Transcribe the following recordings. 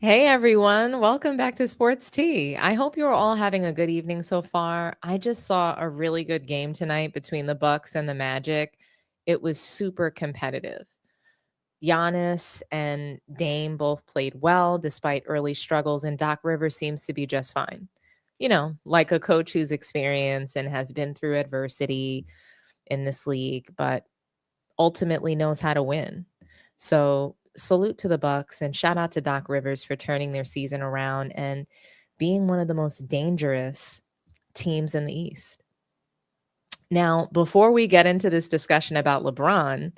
Hey everyone, welcome back to Sports Tea. I hope you're all having a good evening so far. I just saw a really good game tonight between the Bucks and the Magic. It was super competitive. Giannis and Dame both played well despite early struggles, and Doc Rivers seems to be just fine. You know, like a coach who's experienced and has been through adversity in this league, but ultimately knows how to win. So salute to the Bucks and shout out to Doc Rivers for turning their season around and being one of the most dangerous teams in the East. Now, before we get into this discussion about LeBron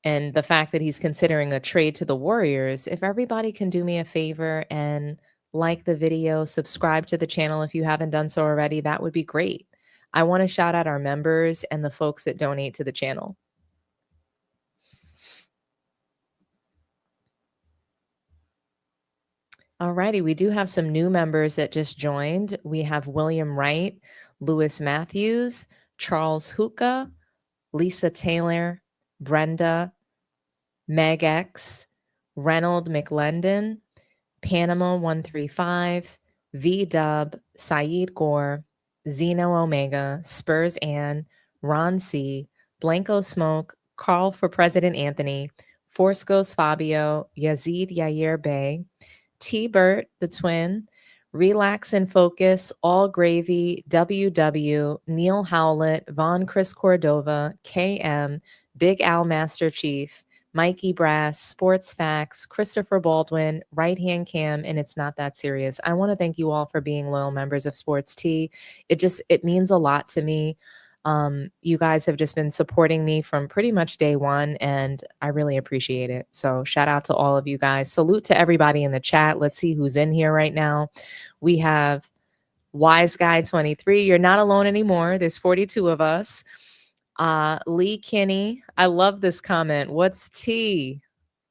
and the fact that he's considering a trade to the Warriors, if everybody can do me a favor and like the video, subscribe to the channel if you haven't done so already, that would be great. I want to shout out our members and the folks that donate to the channel. Alrighty, we do have some new members that just joined. We have William Wright, Lewis Matthews, Charles Huka, Lisa Taylor, Brenda, Meg X, Reynold McLendon, Panama 135, V Dub, Saeed Gore, Zeno Omega, Spurs Ann, Ron C, Blanco Smoke, Carl for President Anthony, Force Ghost Fabio, Yazid Yair Bey, T Burt, the twin, Relax and Focus, All Gravy, WW, Neil Howlett, Von Chris Cordova, KM, Big Al Master Chief, Mikey Brass, Sports Facts, Christopher Baldwin, Right Hand Cam, and It's Not That Serious. I want to thank you all for being loyal members of Sports Tea. It means a lot to me. You guys have just been supporting me from pretty much day one, and I really appreciate it. So shout out to all of you guys. Salute to everybody in the chat. Let's see who's in here right now. We have Wise Guy 23. You're not alone anymore. There's 42 of us. Lee Kinney. I love this comment. What's tea?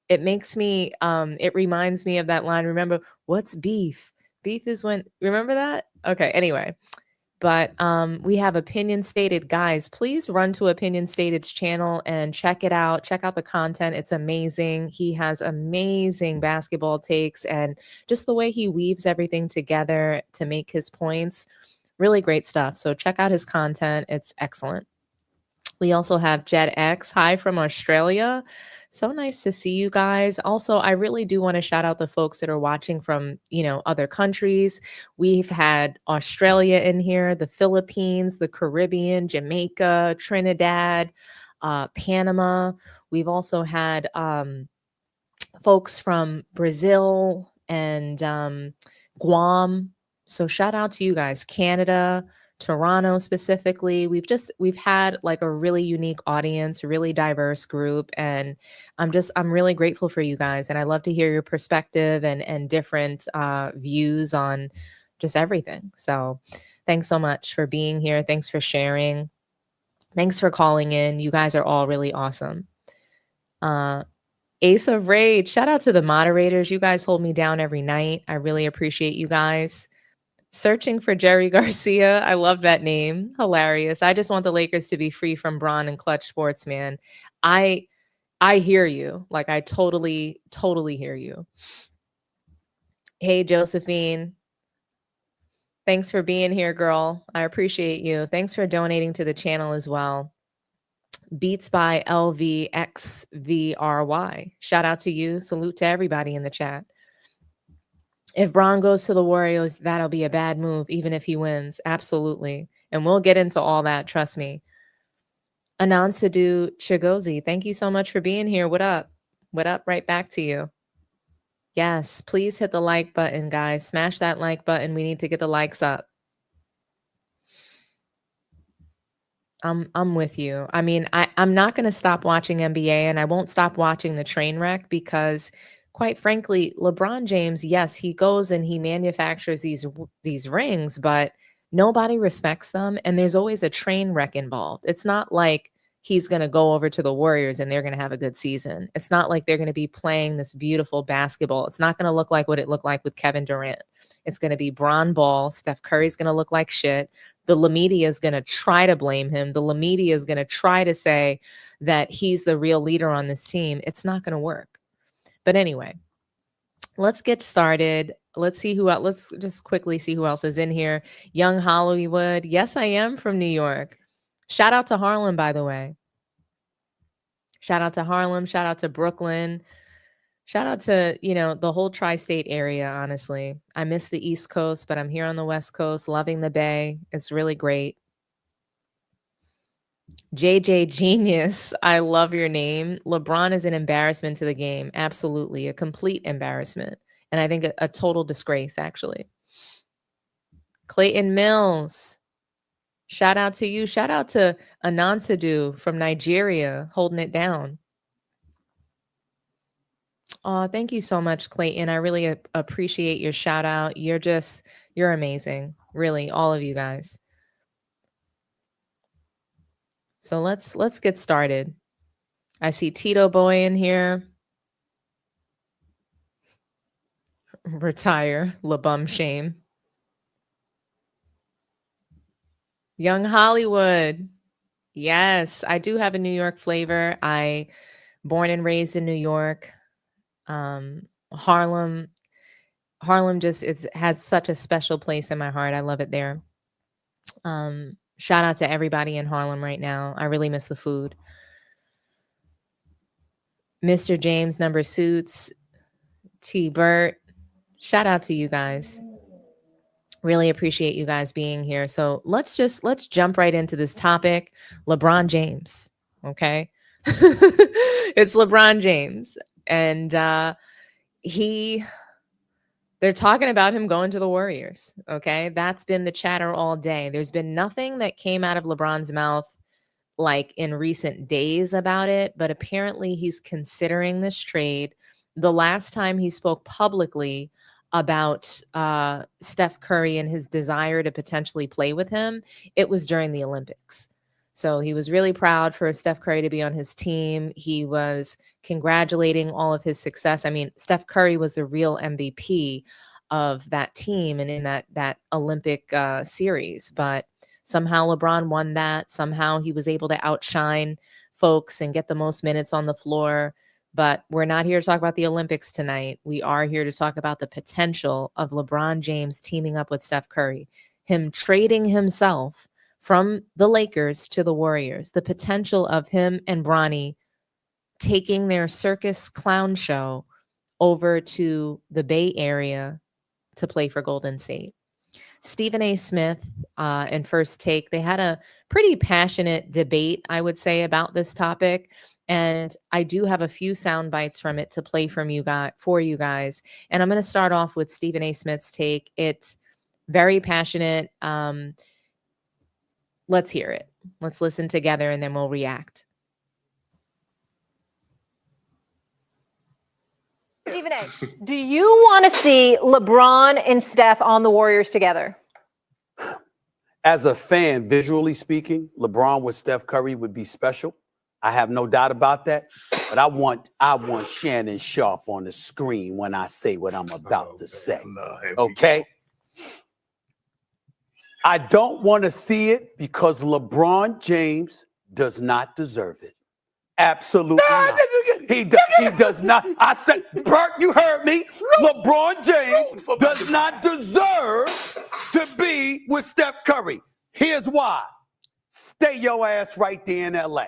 It makes me, it reminds me of that line. Remember, what's beef? Beef is when, remember that? Okay, anyway. But we have Opinion Stated. Guys, please run to Opinion Stated's channel and check it out. Check out the content. It's amazing. He has amazing basketball takes and just the way he weaves everything together to make his points. Really great stuff. So check out his content. It's excellent. We also have Jed X. Hi from Australia. So nice to see you guys. Also, I really do want to shout out the folks that are watching from, other countries. We've had Australia in here, the Philippines, the Caribbean, Jamaica, Trinidad, Panama. We've also had folks from Brazil and Guam. So shout out to you guys, Canada, Toronto specifically. We've had like a really unique audience, really diverse group, and I'm really grateful for you guys, and I love to hear your perspective and different views on just everything. So thanks so much for being here. Thanks for sharing. Thanks for calling in. You guys are all really awesome. Ace of Rage, shout out to the moderators. You guys hold me down every night. I really appreciate you guys. Searching for Jerry Garcia. I love that name. Hilarious. I just want the Lakers to be free from Braun and Clutch Sports, man. I hear you. Like I totally hear you. Hey, Josephine. Thanks for being here, girl. I appreciate you. Thanks for donating to the channel as well. Beats by LVXVRY. Shout out to you. Salute to everybody in the chat. If Braun goes to the Warriors, that'll be a bad move, even if he wins. Absolutely. And we'll get into all that. Trust me. Anand Sadhu Chigozi, thank you so much for being here. What up? What up? Right back to you. Yes, please hit the like button, guys. Smash that like button. We need to get the likes up. I'm with you. I mean, I'm not going to stop watching NBA, and I won't stop watching the train wreck because quite frankly, LeBron James, yes, he goes and he manufactures these rings, but nobody respects them, and there's always a train wreck involved. It's not like he's going to go over to the Warriors and they're going to have a good season. It's not like they're going to be playing this beautiful basketball. It's not going to look like what it looked like with Kevin Durant. It's going to be Bron Ball. Steph Curry's going to look like shit. The media is going to try to blame him. The media is going to try to say that he's the real leader on this team. It's not going to work. But anyway, let's get started. Let's see who else. Let's just quickly see who else is in here. Young Hollywood. Yes, I am from New York. Shout out to Harlem, by the way. Shout out to Harlem. Shout out to Brooklyn. Shout out to, the whole tri-state area, honestly. I miss the East Coast, but I'm here on the West Coast, loving the Bay. It's really great. JJ Genius, I love your name. LeBron is an embarrassment to the game. Absolutely. A complete embarrassment. And I think a total disgrace, actually. Clayton Mills, shout out to you. Shout out to Anansadu from Nigeria, holding it down. Oh, thank you so much, Clayton. I really appreciate your shout out. You're amazing. Really, all of you guys. So let's get started. I see Tito Boy in here. Retire, LeBum shame. Young Hollywood. Yes, I do have a New York flavor. I born and raised in New York. Harlem just has such a special place in my heart. I love it there. Shout out to everybody in Harlem right now. I really miss the food. Mr. James Number Suits, T Burt. Shout out to you guys. Really appreciate you guys being here. So let's jump right into this topic. LeBron James. Okay. It's LeBron James. And they're talking about him going to the Warriors. Okay. That's been the chatter all day. There's been nothing that came out of LeBron's mouth like in recent days about it, but apparently he's considering this trade. The last time he spoke publicly about Steph Curry and his desire to potentially play with him, it was during the Olympics. So he was really proud for Steph Curry to be on his team. He was congratulating all of his success. I mean, Steph Curry was the real MVP of that team and in that Olympic series. But somehow LeBron won that. Somehow he was able to outshine folks and get the most minutes on the floor. But we're not here to talk about the Olympics tonight. We are here to talk about the potential of LeBron James teaming up with Steph Curry, him trading himself from the Lakers to the Warriors, the potential of him and Bronny taking their circus clown show over to the Bay Area to play for Golden State. Stephen A. Smith in First Take, they had a pretty passionate debate, I would say, about this topic. And I do have a few sound bites from it to play for you guys. And I'm going to start off with Stephen A. Smith's take. It's very passionate. Let's hear it. Let's listen together and then we'll react. Stephen A., do you want to see LeBron and Steph on the Warriors together? As a fan, visually speaking, LeBron with Steph Curry would be special. I have no doubt about that. But I want Shannon Sharp on the screen when I say what I'm about to say. Okay? I don't want to see it because LeBron James does not deserve it. Absolutely not. He does not. I said, Bert, you heard me. LeBron James does not deserve to be with Steph Curry. Here's why. Stay your ass right there in LA.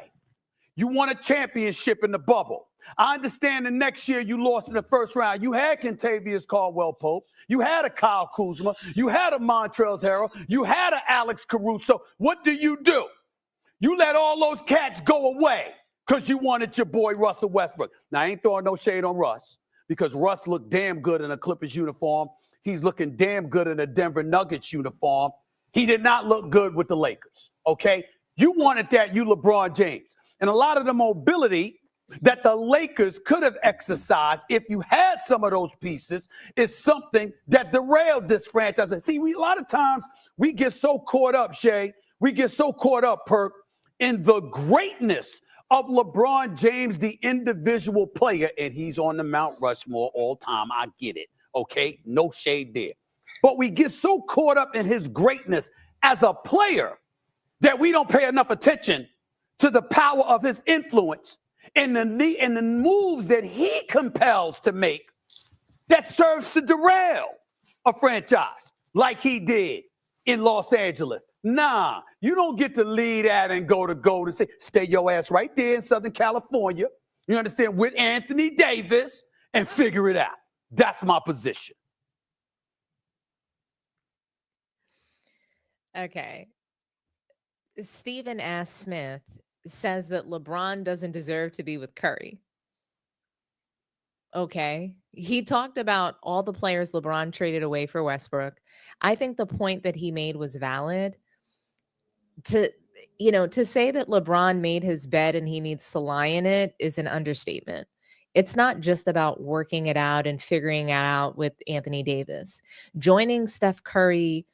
You won a championship in the bubble. I understand the next year you lost in the first round. You had Kentavious Caldwell-Pope. You had a Kyle Kuzma. You had a Montrezl Harrell. You had a Alex Caruso. What do? You let all those cats go away because you wanted your boy Russell Westbrook. Now, I ain't throwing no shade on Russ because Russ looked damn good in a Clippers uniform. He's looking damn good in a Denver Nuggets uniform. He did not look good with the Lakers, okay? You wanted that, you LeBron James. And a lot of the mobility that the Lakers could have exercised if you had some of those pieces is something that derailed this franchise. See, a lot of times we get so caught up, Shay, we get so caught up, Perk, in the greatness of LeBron James, the individual player, and he's on the Mount Rushmore all time. I get it, okay? No shade there. But we get so caught up in his greatness as a player that we don't pay enough attention to the power of his influence and the moves that he compels to make that serves to derail a franchise like he did in Los Angeles. Nah, you don't get to lead that and go to Golden State. Stay your ass right there in Southern California, you understand, with Anthony Davis and figure it out. That's my position. Okay. Stephen S. Smith says that LeBron doesn't deserve to be with Curry. Okay. He talked about all the players LeBron traded away for Westbrook. I think the point that he made was valid. To say that LeBron made his bed and he needs to lie in it is an understatement. It's not just about working it out and figuring it out with Anthony Davis. Joining Steph Curry,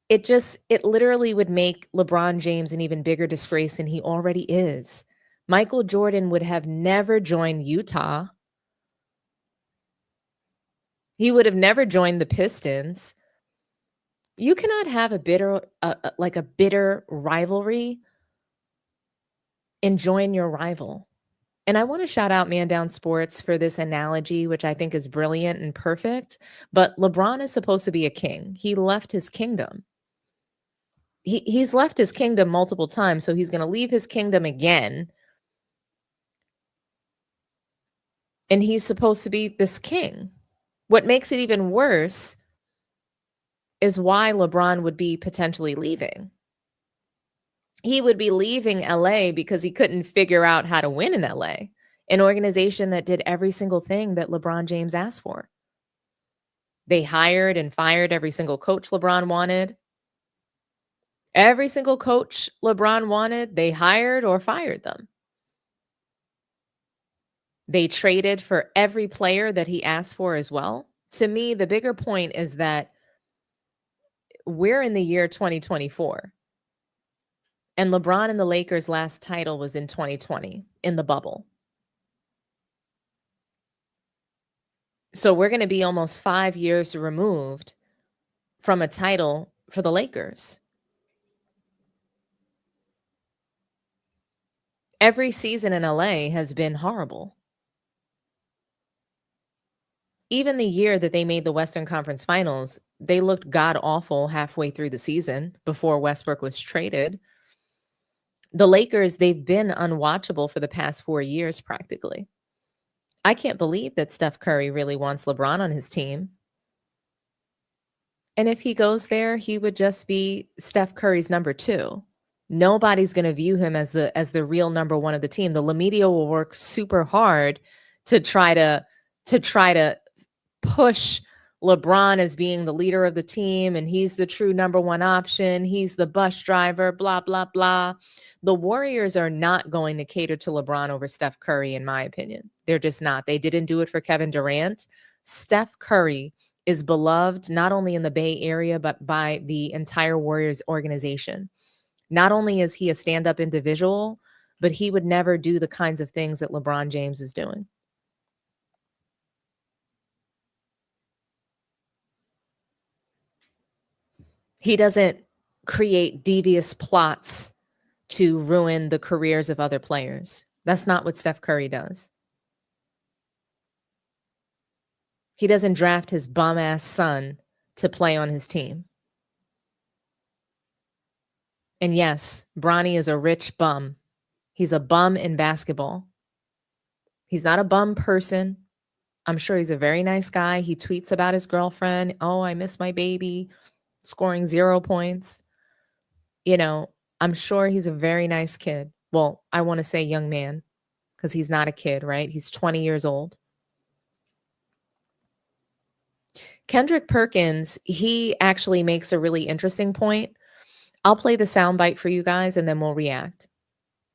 it literally would make LeBron James an even bigger disgrace than he already is. Michael Jordan would have never joined Utah. He would have never joined the Pistons. You cannot have a bitter rivalry and join your rival. And I want to shout out Man Down Sports for this analogy, which I think is brilliant and perfect. But LeBron is supposed to be a king. He left his kingdom. He's left his kingdom multiple times, so he's going to leave his kingdom again. And he's supposed to be this king. What makes it even worse is why LeBron would be potentially leaving. He would be leaving LA because he couldn't figure out how to win in LA, an organization that did every single thing that LeBron James asked for. They hired and fired every single coach LeBron wanted. Every single coach LeBron wanted, they hired or fired them. They traded for every player that he asked for as well. To me, the bigger point is that we're in the year 2024. And LeBron and the Lakers' last title was in 2020 in the bubble. So we're going to be almost 5 years removed from a title for the Lakers. Every season in LA has been horrible. Even the year that they made the Western Conference Finals, they looked god-awful halfway through the season before Westbrook was traded. The Lakers, they've been unwatchable for the past 4 years practically. I can't believe that Steph Curry really wants LeBron on his team. And if he goes there, he would just be Steph Curry's number 2. Nobody's going to view him as the real number 1 of the team. The media will work super hard to try to push LeBron as being the leader of the team, and he's the true number 1 option. He's the bus driver, blah, blah, blah. The Warriors are not going to cater to LeBron over Steph Curry, in my opinion. They're just not. They didn't do it for Kevin Durant. Steph Curry is beloved not only in the Bay Area, but by the entire Warriors organization. Not only is he a stand-up individual, but he would never do the kinds of things that LeBron James is doing. He doesn't create devious plots to ruin the careers of other players. That's not what Steph Curry does. He doesn't draft his bum-ass son to play on his team. And yes, Bronny is a rich bum. He's a bum in basketball. He's not a bum person. I'm sure he's a very nice guy. He tweets about his girlfriend. Oh, I miss my baby. Scoring 0 points. I'm sure he's a very nice kid. Well, I want to say young man because he's not a kid, right? He's 20 years old. Kendrick Perkins, he actually makes a really interesting point. I'll play the soundbite for you guys and then we'll react.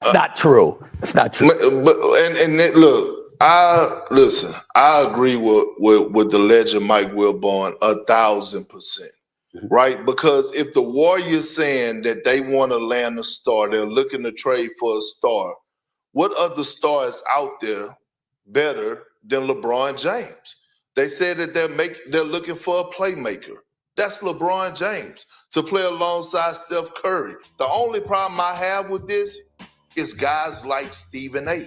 It's not true. It's not true. Look, I agree with the legend Mike Wilborn 1,000%. Right? Because if the Warriors saying that they want to land a star, they're looking to trade for a star, what other star is out there better than LeBron James? They said that they're looking for a playmaker. That's LeBron James to play alongside Steph Curry. The only problem I have with this is guys like Stephen A.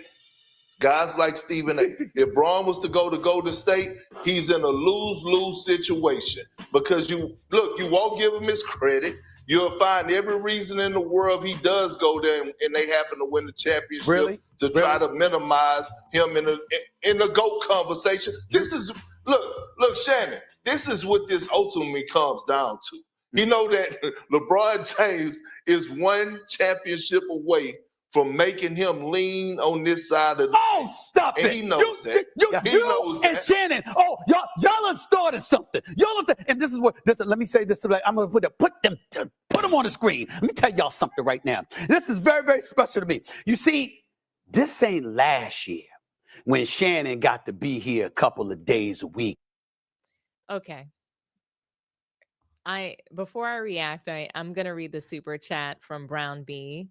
Guys like Stephen A. If Braun was to go to Golden State, he's in a lose-lose situation because you won't give him his credit. You'll find every reason in the world he does go there and they happen to win the championship Really? to try to minimize him in the GOAT conversation. This is look, Shannon, this is what this ultimately comes down to. You know that LeBron James is one championship away from making him lean on this side of the Stop and it. he knows that. He knows And that. Shannon, y'all done started something. And this is what let me say this. I'm gonna put them on the screen. Let me tell y'all something right now. This is very, very special to me. You see, this ain't last year when Shannon got to be here a couple of days a week. Okay. Before I react, I'm gonna read the super chat from Brown B.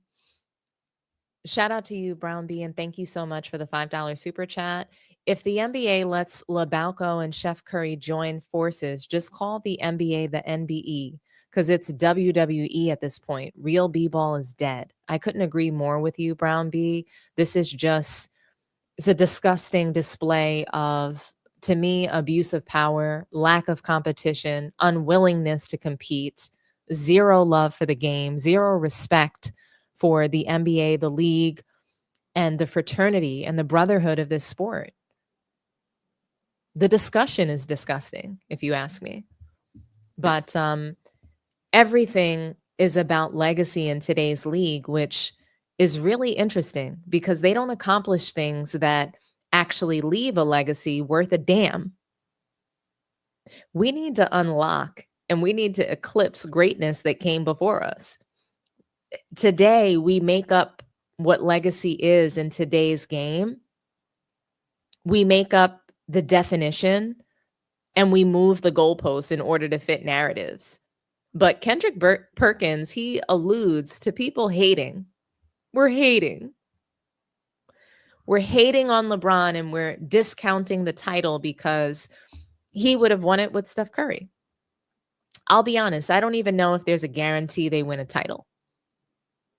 Shout out to you, Brown B, and thank you so much for the $5 super chat. If the NBA lets LeBalco and Chef Curry join forces, just call the NBA the NBE because it's WWE at this point. Real B-ball is dead. I couldn't agree more with you, Brown B. This is it's a disgusting display of, to me, abuse of power, lack of competition, unwillingness to compete, zero love for the game, zero respect for the NBA, the league, and the fraternity and the brotherhood of this sport. The discussion is disgusting, if you ask me. But everything is about legacy in today's league, which is really interesting because they don't accomplish things that actually leave a legacy worth a damn. We need to unlock and we need to eclipse greatness that came before us. Today, we make up what legacy is in today's game. We make up the definition and we move the goalposts in order to fit narratives. But Kendrick Perkins, he alludes to people hating. We're hating. We're hating on LeBron and we're discounting the title because he would have won it with Steph Curry. I'll be honest, I don't even know if there's a guarantee they win a title.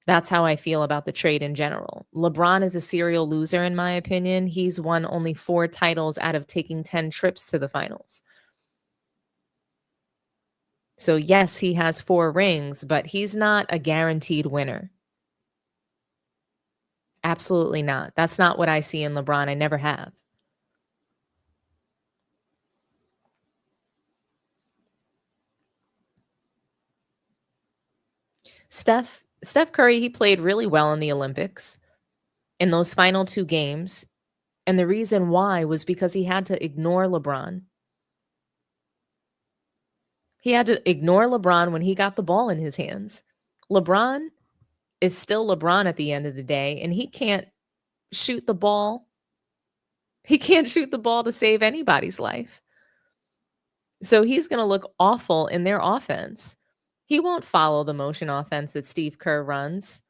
That's how I feel about the trade in general. LeBron is a serial loser, in my opinion. He's won only 4 titles out of taking 10 trips to the finals. So yes, he has 4 rings, but he's not a guaranteed winner. Absolutely not. That's not what I see in LeBron. I never have. Steph Curry, he played really well in the Olympics in those final 2 games. And the reason why was because he had to ignore LeBron. He had to ignore LeBron when he got the ball in his hands. LeBron is still LeBron at the end of the day, and he can't shoot the ball. He can't shoot the ball to save anybody's life. So he's going to look awful in their offense. He won't follow the motion offense that Steve Kerr runs.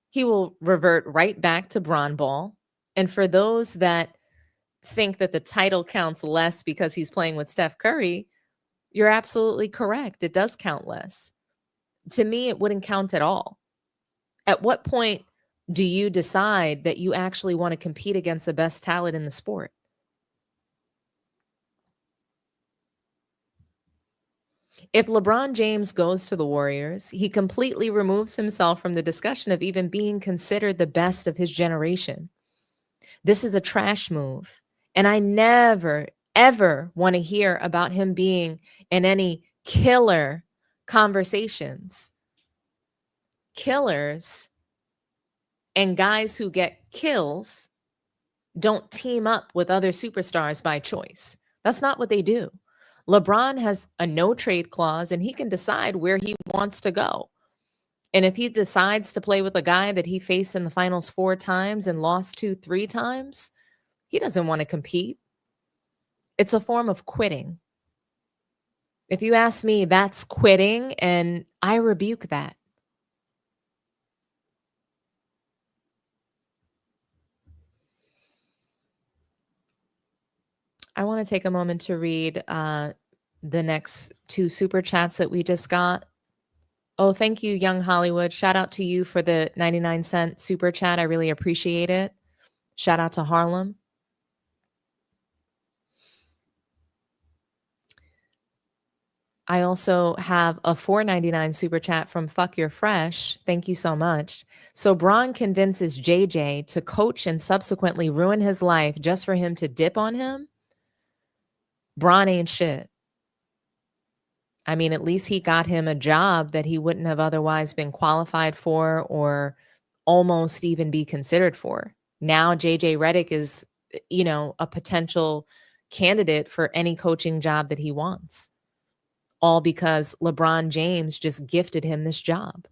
He will revert right back to Bron ball. And for those that think that the title counts less because he's playing with Steph Curry, you're absolutely correct. It does count less. To me, it wouldn't count at all. At what point do you decide that you actually want to compete against the best talent in the sport? If LeBron James goes to the Warriors, he completely removes himself from the discussion of even being considered the best of his generation. This is a trash move. And I never, ever want to hear about him being in any killer conversations. Killers and guys who get kills don't team up with other superstars by choice. That's not what they do. LeBron has a no trade clause and he can decide where he wants to go. And if he decides to play with a guy that he faced in the finals 4 times and lost to 3 times, he doesn't want to compete. It's a form of quitting. If you ask me, that's quitting, and I rebuke that. I want to take a moment to read the next 2 super chats that we just got. Oh, thank you, Young Hollywood. Shout out to you for the 99-cent super chat. I really appreciate it. Shout out to Harlem. I also have a $4.99 super chat from Fuck Your Fresh. Thank you so much. So Bron convinces JJ to coach and subsequently ruin his life just for him to dip on him. Bron ain't shit. I mean, at least he got him a job that he wouldn't have otherwise been qualified for or almost even be considered for. Now JJ Redick is, a potential candidate for any coaching job that he wants. All because LeBron James just gifted him this job.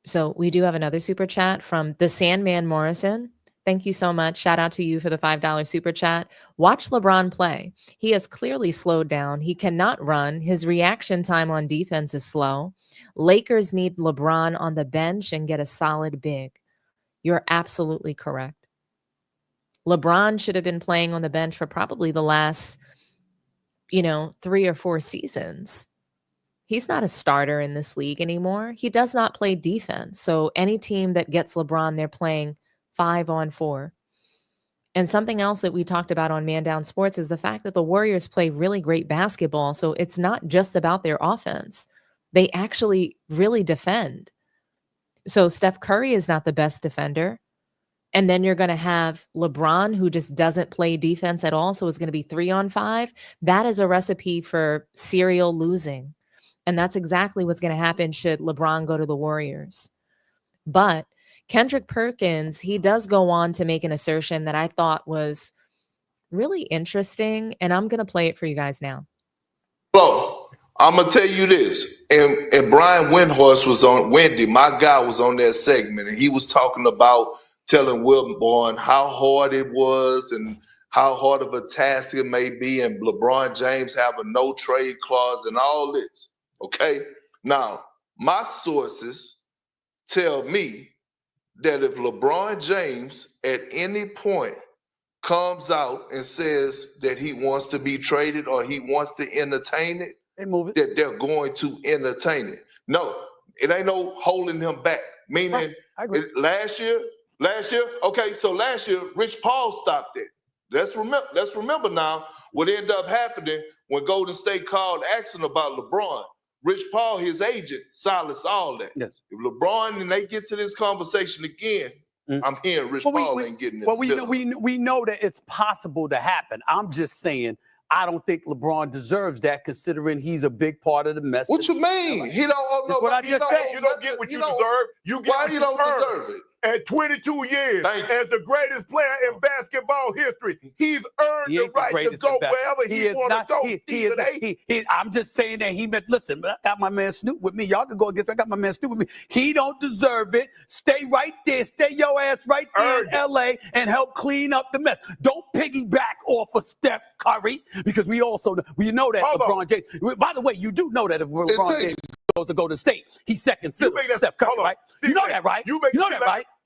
So we do have another super chat from the Sandman Morrison. Thank you so much. Shout out to you for the $5 super chat. Watch LeBron play. He has clearly slowed down. He cannot run. His reaction time on defense is slow. Lakers need LeBron on the bench and get a solid big. You're absolutely correct. LeBron should have been playing on the bench for probably the last 3 or 4 seasons. He's not a starter in this league anymore. He does not play defense. So any team that gets LeBron, they're playing 5-on-4. And something else that we talked about on Man Down Sports is the fact that the Warriors play really great basketball. So it's not just about their offense. They actually really defend. So Steph Curry is not the best defender. And then you're going to have LeBron, who just doesn't play defense at all. So it's going to be 3-on-5. That is a recipe for serial losing. And that's exactly what's going to happen should LeBron go to the Warriors. But Kendrick Perkins, he does go on to make an assertion that I thought was really interesting. And I'm going to play it for you guys now. Bro, I'm going to tell you this. And Brian Windhorst was on, Wendy, my guy, was on that segment. And he was talking about telling Wilborn how hard it was and how hard of a task it may be, and LeBron James have a no trade clause and all this. Okay? Now, my sources tell me that if LeBron James at any point comes out and says that he wants to be traded or he wants to entertain it, They move it. that they're going to entertain it. No, it ain't no holding him back. Meaning, I agree. last year, okay, so last year, Rich Paul stopped it. Let's remember now what ended up happening when Golden State called asking about LeBron. Rich Paul, his agent, silenced all that. Yes. If LeBron and they get to this conversation again, I'm hearing Rich Paul ain't getting it. Well, we know that it's possible to happen. I'm just saying I don't think LeBron deserves that, considering he's a big part of the mess. What you mean? He don't. That's what I just said. You don't get what you deserve. You get Why what he you don't earn. deserve it? And 22 years Thank you. as the greatest player in basketball history, he's earned He the ain't the right to greatest go in basketball. wherever he want to go. I'm just saying that he meant, listen, I got my man Snoop with me. Y'all can go against me. I got my man Snoop with me. He don't deserve it. Stay right there. Stay your ass right there in L.A. and help clean up the mess. Don't piggyback off of Steph Curry, because we know that LeBron James. By the way, you do know that if LeBron James goes to Golden State, he's second fiddle to Steph Curry, right? You know that, right?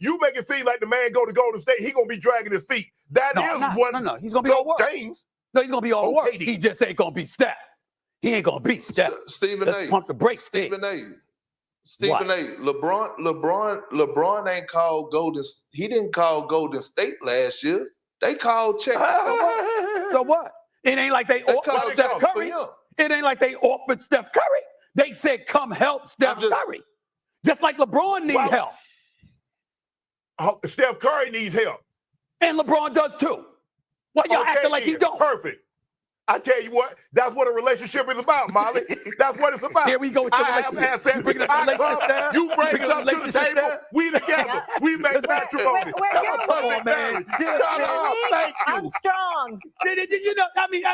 You make it seem like the man go to Golden State, he gonna be dragging his feet. No, he's gonna be all work. James. No, he's gonna be all work. He just ain't gonna be Steph. He ain't gonna beat Steph. Stephen Let's A. pump the brakes. Stephen A. LeBron ain't called Golden. He didn't call Golden State last year. They called check. So what? It ain't like they offered Steph Curry. It ain't like they offered Steph Curry. They said, "Come help Steph Curry," just like LeBron needs help. Steph Curry needs help, and LeBron does too. Why y'all acting like he don't? Perfect. I tell you what, that's what a relationship is about, Molly. That's what it's about. Here we go with the relationship. You bring up relationship there. You bring stuff to the table. There? We together. We make matrimony. Come on, man. Thank you. I'm strong. You know, I mean,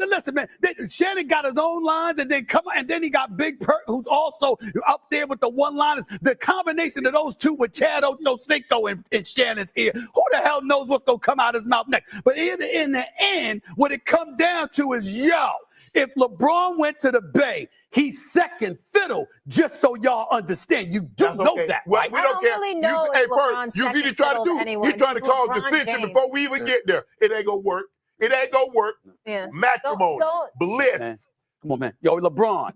listen, man. Shannon got his own lines, and then he got Big Perk, who's also up there with the one-liners. The combination of those two with Chad Ochocinco in Shannon's ear. Who the hell knows what's gonna come out his mouth next? But in the end, what it comes down to is, if LeBron went to the Bay, he's second fiddle, just so y'all understand. You do know that, right? We don't care. Really know you see, he trying to do. He's trying to cause dissension before we even get there. It ain't gonna work. It ain't gonna work. Yeah. Matrimony, bliss. Come on, man. Yo, LeBron.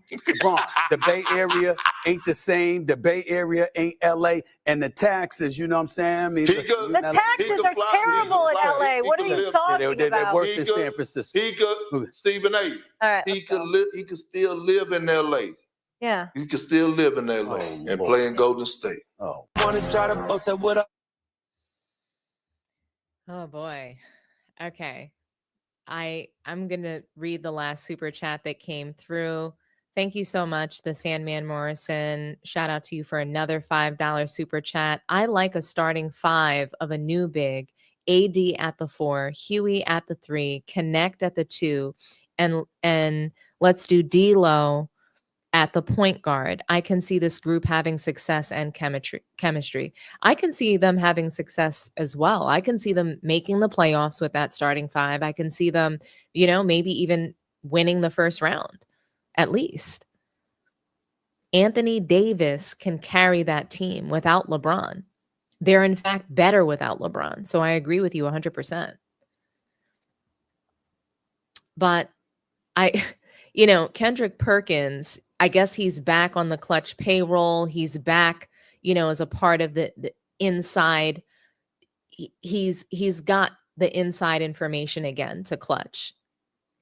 The Bay Area ain't the same. The Bay Area ain't LA. And the taxes, you know what I'm saying? I mean, He listen, could- The taxes are terrible in LA. What are you talking they're about? worse He than could- San Francisco. He could, Stephen A. All right, He let's could go. he could still live in LA. Yeah. He could still live in LA Oh, and Lord. play in Golden State. Oh. Oh boy. Okay. I'm going to read the last super chat that came through. Thank you so much, the Sandman Morrison. Shout out to you for another $5 super chat. I like a starting five of a new big, AD at the 4, Huey at the 3, Connect at the 2, and let's do D'Lo at the point guard. I can see this group having success and chemistry. I can see them having success as well. I can see them making the playoffs with that starting five. I can see them, maybe even winning the first round, at least. Anthony Davis can carry that team without LeBron. They're in fact better without LeBron. So I agree with you 100%. But Kendrick Perkins, I guess he's back on the Clutch payroll. He's back, as a part of the inside. He's got the inside information again to Clutch.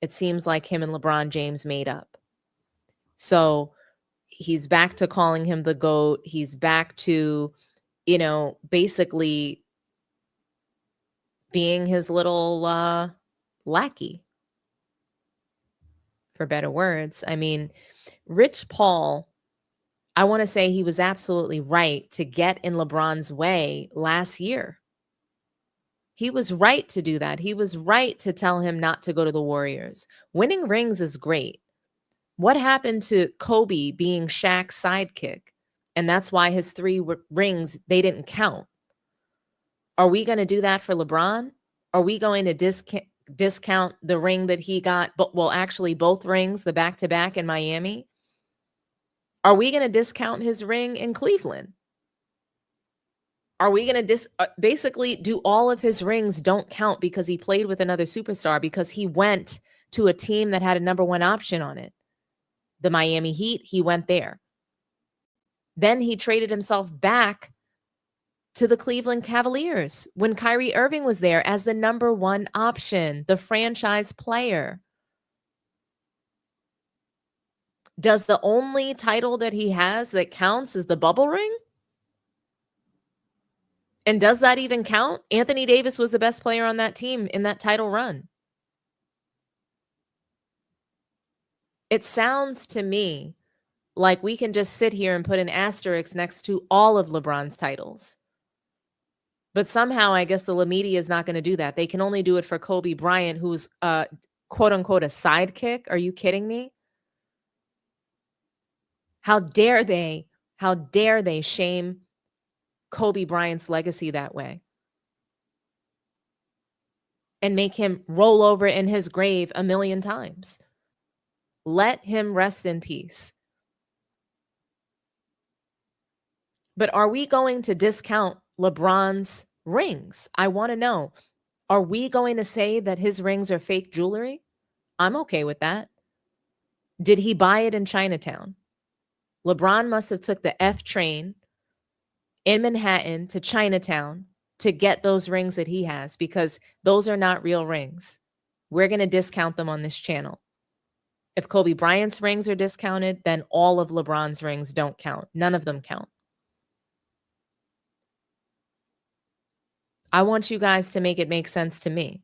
It seems like him and LeBron James made up. So he's back to calling him the GOAT. He's back to, basically being his little lackey, for better words. I mean, Rich Paul, I want to say he was absolutely right to get in LeBron's way last year. He was right to do that. He was right to tell him not to go to the Warriors. Winning rings is great. What happened to Kobe being Shaq's sidekick? And that's why his 3 rings, they didn't count. Are we going to do that for LeBron? Are we going to discount the ring that he got? Actually, both rings, the back-to-back in Miami. Are we going to discount his ring in Cleveland? Are we going to basically do all of his rings don't count because he played with another superstar, because he went to a team that had a number 1 option on it? The Miami Heat, he went there. Then he traded himself back to the Cleveland Cavaliers when Kyrie Irving was there as the number 1 option, the franchise player. Does the only title that he has that counts is the bubble ring? And does that even count? Anthony Davis was the best player on that team in that title run. It sounds to me like we can just sit here and put an asterisk next to all of LeBron's titles. But somehow, I guess the media is not going to do that. They can only do it for Kobe Bryant, who's quote unquote a sidekick. Are you kidding me? How dare they shame Kobe Bryant's legacy that way and make him roll over in his grave a million times? Let him rest in peace. But are we going to discount LeBron's rings? I want to know. Are we going to say that his rings are fake jewelry? I'm okay with that. Did he buy it in Chinatown? LeBron must have took the F train in Manhattan to Chinatown to get those rings that he has, because those are not real rings. We're going to discount them on this channel. If Kobe Bryant's rings are discounted, then all of LeBron's rings don't count. None of them count. I want you guys to make it make sense to me.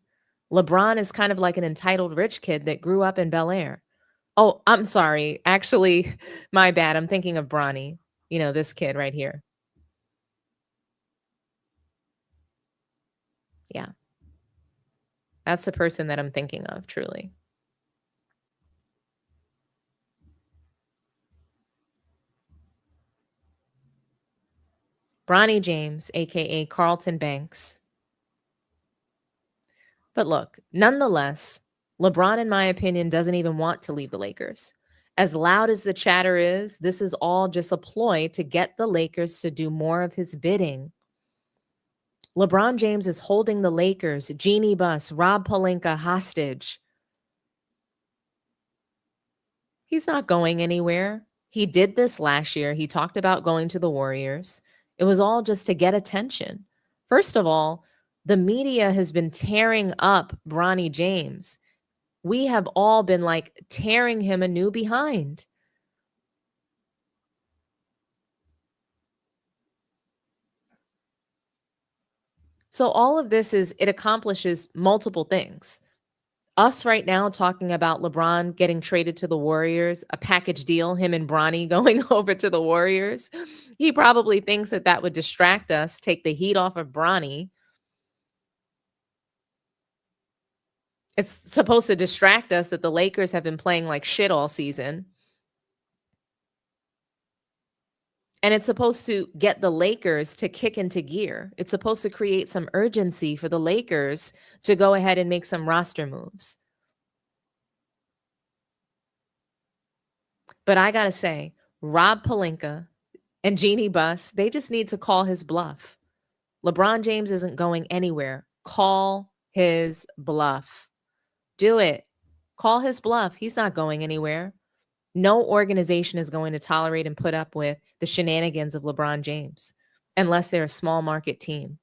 LeBron is kind of like an entitled rich kid that grew up in Bel Air. Oh, I'm sorry. Actually, my bad. I'm thinking of Bronny. This kid right here. Yeah. That's the person that I'm thinking of, truly. Bronny James, aka Carlton Banks. But look, nonetheless, LeBron, in my opinion, doesn't even want to leave the Lakers. As loud as the chatter is, this is all just a ploy to get the Lakers to do more of his bidding. LeBron James is holding the Lakers, Jeannie Buss, Rob Pelinka hostage. He's not going anywhere. He did this last year. He talked about going to the Warriors. It was all just to get attention. First of all, the media has been tearing up Bronny James. We have all been like tearing him a new behind. So all of this it accomplishes multiple things. Us right now talking about LeBron getting traded to the Warriors, a package deal, him and Bronny going over to the Warriors. He probably thinks that would distract us, take the heat off of Bronny. It's supposed to distract us that the Lakers have been playing like shit all season. And it's supposed to get the Lakers to kick into gear. It's supposed to create some urgency for the Lakers to go ahead and make some roster moves. But I got to say, Rob Pelinka and Jeannie Buss, they just need to call his bluff. LeBron James isn't going anywhere. Call his bluff. Do it. Call his bluff. He's not going anywhere. No organization is going to tolerate and put up with the shenanigans of LeBron James unless they're a small market team.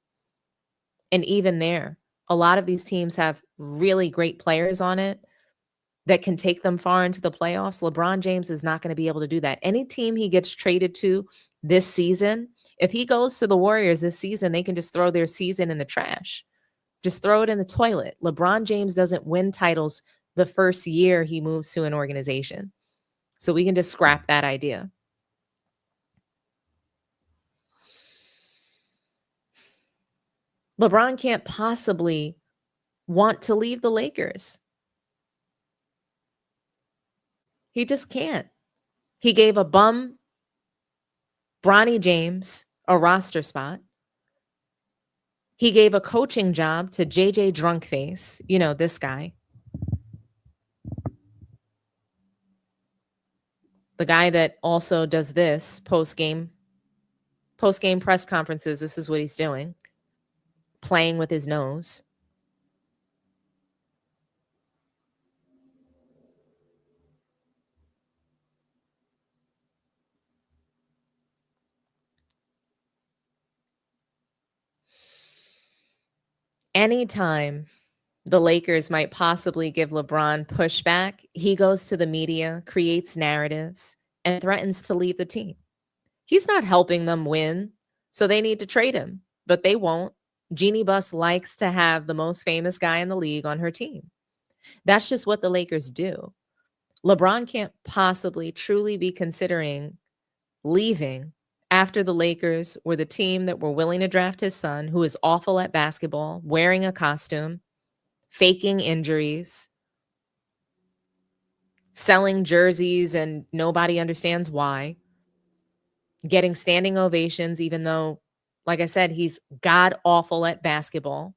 And even there, a lot of these teams have really great players on it that can take them far into the playoffs. LeBron James is not going to be able to do that. Any team he gets traded to this season, if he goes to the Warriors this season, they can just throw their season in the trash. Just throw it in the toilet. LeBron James doesn't win titles the first year he moves to an organization. So we can just scrap that idea. LeBron can't possibly want to leave the Lakers. He just can't. He gave a bum, Bronny James, a roster spot. He gave a coaching job to JJ Drunkface, you know, this guy. The guy that also does this post-game press conferences. This is what he's doing. Playing with his nose. Anytime the Lakers might possibly give LeBron pushback, he goes to the media, creates narratives, and threatens to leave the team. He's not helping them win, so they need to trade him, but they won't. Jeannie Buss likes to have the most famous guy in the league on her team. That's just what the Lakers do. LeBron can't possibly truly be considering leaving after the Lakers were the team that were willing to draft his son, who is awful at basketball, wearing a costume, faking injuries, selling jerseys, and nobody understands why, getting standing ovations, even though, like I said, he's god awful at basketball.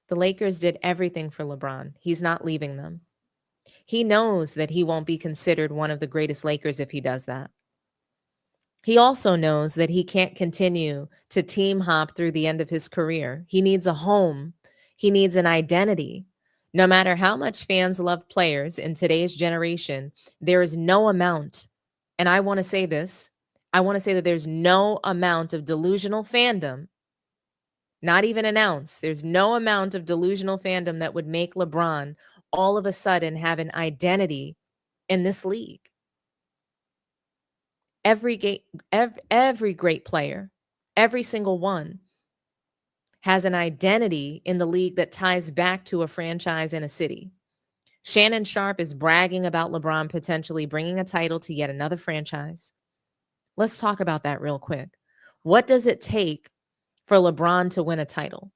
The Lakers did everything for LeBron. He's not leaving them. He knows that he won't be considered one of the greatest Lakers if he does that. He also knows that he can't continue to team hop through the end of his career. He needs a home. He needs an identity. No matter how much fans love players in today's generation, there is no amount, and I want to say this, I want to say that there's no amount of delusional fandom, not even an ounce. There's no amount of delusional fandom that would make LeBron all of a sudden have an identity in this league. Every great player, every single one, has an identity in the league that ties back to a franchise in a city. Shannon Sharpe is bragging about LeBron potentially bringing a title to yet another franchise. Let's talk about that real quick. What does it take for LeBron to win a title?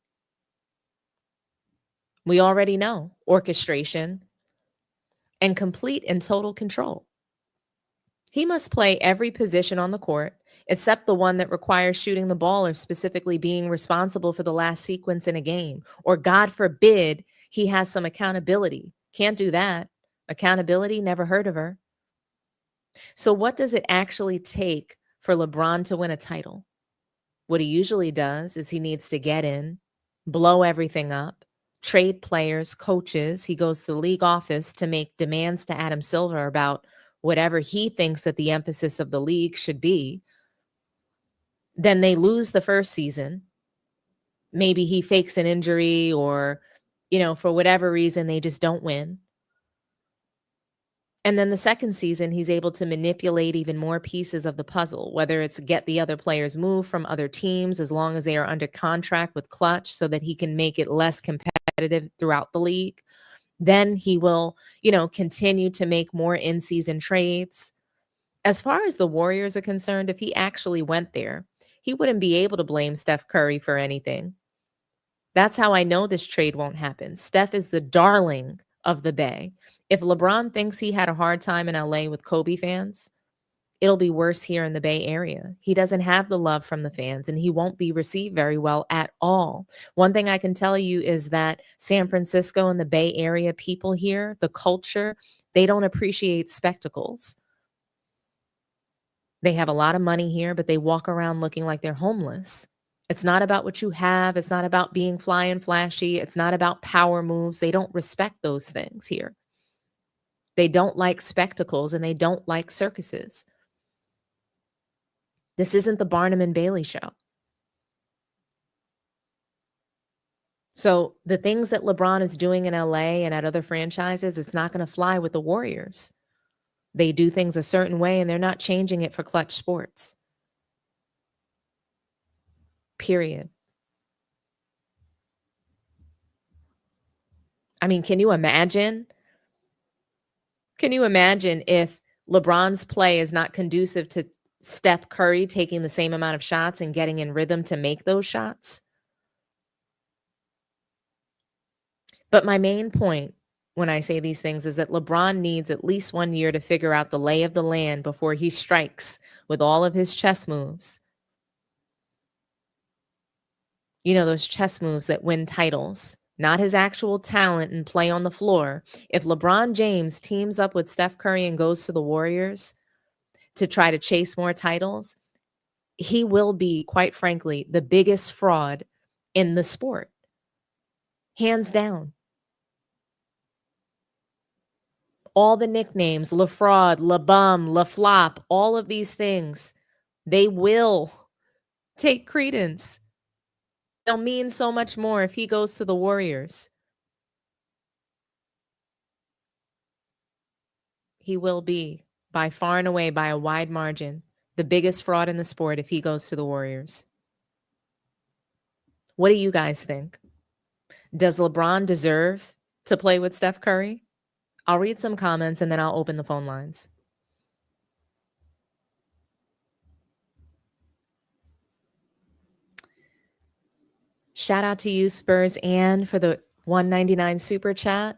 We already know orchestration and complete and total control. He must play every position on the court, except the one that requires shooting the ball or specifically being responsible for the last sequence in a game. Or God forbid, he has some accountability. Can't do that. Accountability, never heard of her. So what does it actually take for LeBron to win a title? What he usually does is he needs to get in, blow everything up, trade players, coaches. He goes to the league office to make demands to Adam Silver about whatever he thinks that the emphasis of the league should be. Then they lose the first season. Maybe he fakes an injury or, for whatever reason, they just don't win. And then the second season, he's able to manipulate even more pieces of the puzzle, whether it's get the other players moved from other teams as long as they are under contract with Clutch so that he can make it less competitive throughout the league. Then he will, continue to make more in-season trades. As far as the Warriors are concerned, if he actually went there, he wouldn't be able to blame Steph Curry for anything. That's how I know this trade won't happen. Steph is the darling of the Bay. If LeBron thinks he had a hard time in LA with Kobe fans, it'll be worse here in the Bay Area. He doesn't have the love from the fans, and he won't be received very well at all. One thing I can tell you is that San Francisco and the Bay Area people here, the culture, they don't appreciate spectacles. They have a lot of money here, but they walk around looking like they're homeless. It's not about what you have. It's not about being fly and flashy. It's not about power moves. They don't respect those things here. They don't like spectacles and they don't like circuses. This isn't the Barnum and Bailey show. So the things that LeBron is doing in LA and at other franchises, it's not going to fly with the Warriors. They do things a certain way and they're not changing it for Clutch Sports. Period. I mean, can you imagine? Can you imagine if LeBron's play is not conducive to Steph Curry taking the same amount of shots and getting in rhythm to make those shots? But my main point when I say these things is that LeBron needs at least 1 year to figure out the lay of the land before he strikes with all of his chess moves. Those chess moves that win titles, not his actual talent and play on the floor. If LeBron James teams up with Steph Curry and goes to the Warriors to try to chase more titles, he will be, quite frankly, the biggest fraud in the sport. Hands down. All the nicknames, La Fraud, La Bum, La Flop, all of these things, they will take credence. They'll mean so much more if he goes to the Warriors. He will be, by far and away, by a wide margin, the biggest fraud in the sport if he goes to the Warriors. What do you guys think? Does LeBron deserve to play with Steph Curry? I'll read some comments and then I'll open the phone lines. Shout out to you, Spurs, and for the $1.99 super chat.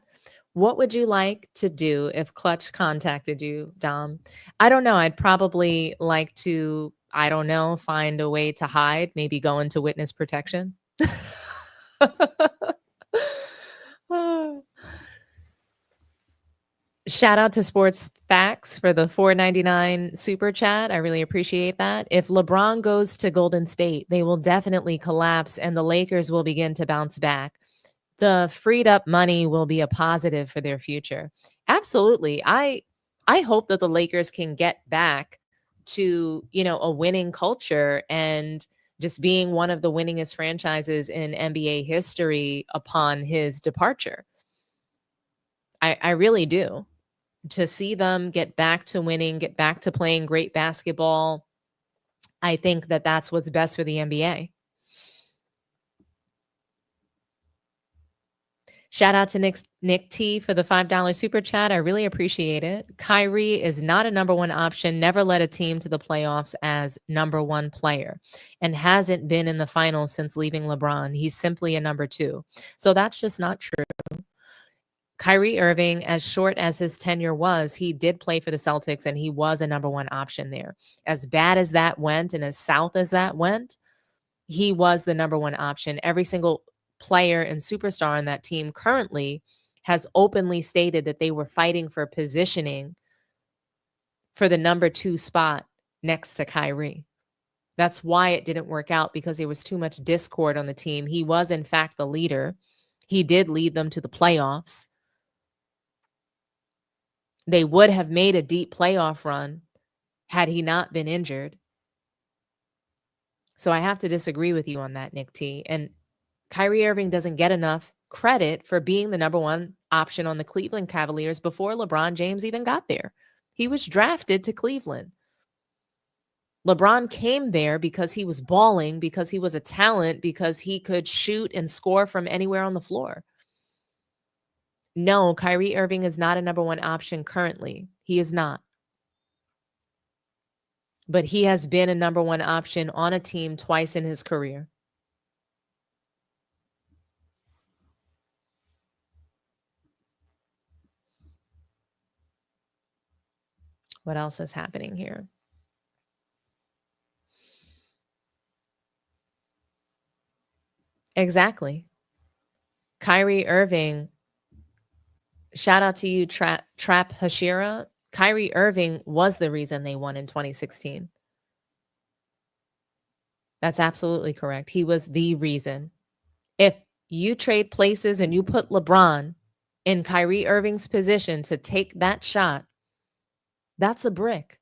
What would you like to do if Clutch contacted you, Dom? I don't know. I'd probably like to, find a way to hide, maybe go into witness protection. Shout out to Sports Facts for the $4.99 super chat. I really appreciate that. If LeBron goes to Golden State, they will definitely collapse and the Lakers will begin to bounce back. The freed up money will be a positive for their future. Absolutely. I hope that the Lakers can get back to, a winning culture and just being one of the winningest franchises in NBA history upon his departure. I really do. To see them get back to winning, get back to playing great basketball, I think that that's what's best for the NBA. Shout out to Nick T for the $5 super chat. I really appreciate it. Kyrie is not a number one option, never led a team to the playoffs as number one player, and hasn't been in the finals since leaving LeBron. He's simply a number two. So that's just not true. Kyrie Irving, as short as his tenure was, he did play for the Celtics and he was a number one option there. As bad as that went and as south as that went, he was the number one option. Every single player and superstar on that team currently has openly stated that they were fighting for positioning for the number two spot next to Kyrie. That's why it didn't work out, because there was too much discord on the team. He was, in fact, the leader. He did lead them to the playoffs. They would have made a deep playoff run had he not been injured. So I have to disagree with you on that, Nick T. And Kyrie Irving doesn't get enough credit for being the number one option on the Cleveland Cavaliers before LeBron James even got there. He was drafted to Cleveland. LeBron came there because he was balling, because he was a talent, because he could shoot and score from anywhere on the floor. No, Kyrie Irving is not a number one option currently. He is not. But he has been a number one option on a team twice in his career. What else is happening here? Exactly. Kyrie Irving, shout out to you, Trap Hashira. Kyrie Irving was the reason they won in 2016. That's absolutely correct. He was the reason. If you trade places and you put LeBron in Kyrie Irving's position to take that shot, that's a brick.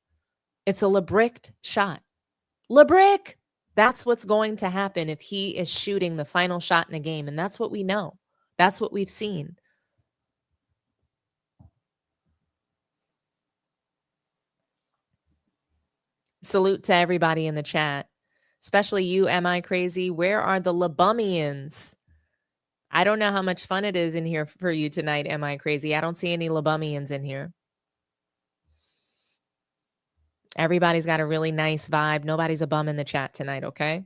It's a LeBricked shot. LeBrick! That's what's going to happen if he is shooting the final shot in a game. And that's what we know. That's what we've seen. Salute to everybody in the chat, especially you, Am I Crazy? Where are the LeBumians? I don't know how much fun it is in here for you tonight, Am I Crazy? I don't see any LeBumians in here. Everybody's got a really nice vibe. Nobody's a bum in the chat tonight, okay?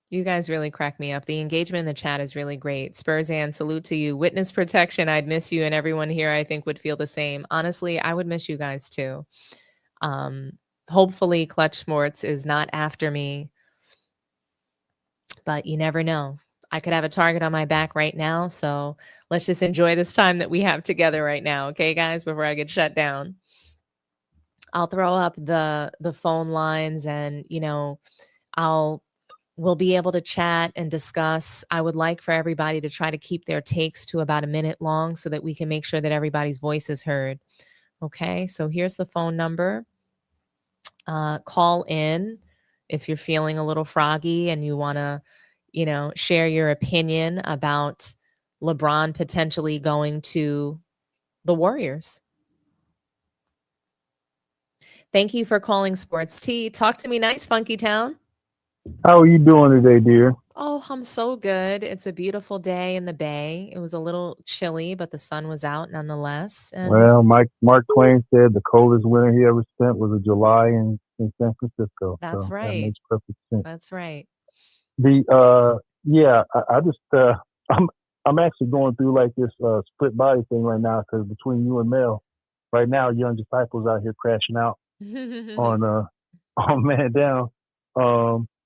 You guys really crack me up. The engagement in the chat is really great. Spurzan, salute to you. Witness protection, I'd miss you, and everyone here I think would feel the same. Honestly, I would miss you guys too. Hopefully Clutch Sports is not after me, but you never know. I could have a target on my back right now, so let's just enjoy this time that we have together right now, okay, guys, before I get shut down. I'll throw up the phone lines, and, you know, we'll be able to chat and discuss. I would like for everybody to try to keep their takes to about a minute long so that we can make sure that everybody's voice is heard. Okay, so here's the phone number. Call in if you're feeling a little froggy and you want to, you know, share your opinion about LeBron potentially going to the Warriors. Thank you for calling Sports Tea. Talk to me nice, Funky Town. How are you doing today, dear? Oh, I'm so good. It's a beautiful day in the Bay. It was a little chilly, but the sun was out nonetheless. And Well, Mark Twain said the coldest winter he ever spent was a July in San Francisco. That's so right. That makes perfect sense. That's right. I just I'm actually going through like this split body thing right now because between you and Mel, right now Young Disciples out here crashing out on Man Down.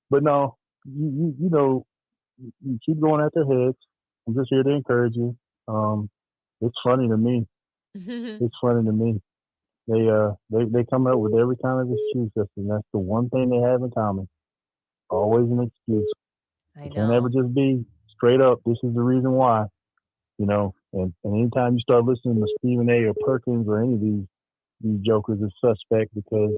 But no, you know, you keep going at their heads. I'm just here to encourage you. It's funny to me. It's funny to me. They come up with every kind of excuse, and that's the one thing they have in common. Always an excuse. I Can't ever know. just be straight up. This is the reason why, you know. And anytime you start listening to Stephen A. or Perkins or any of these jokers is suspect because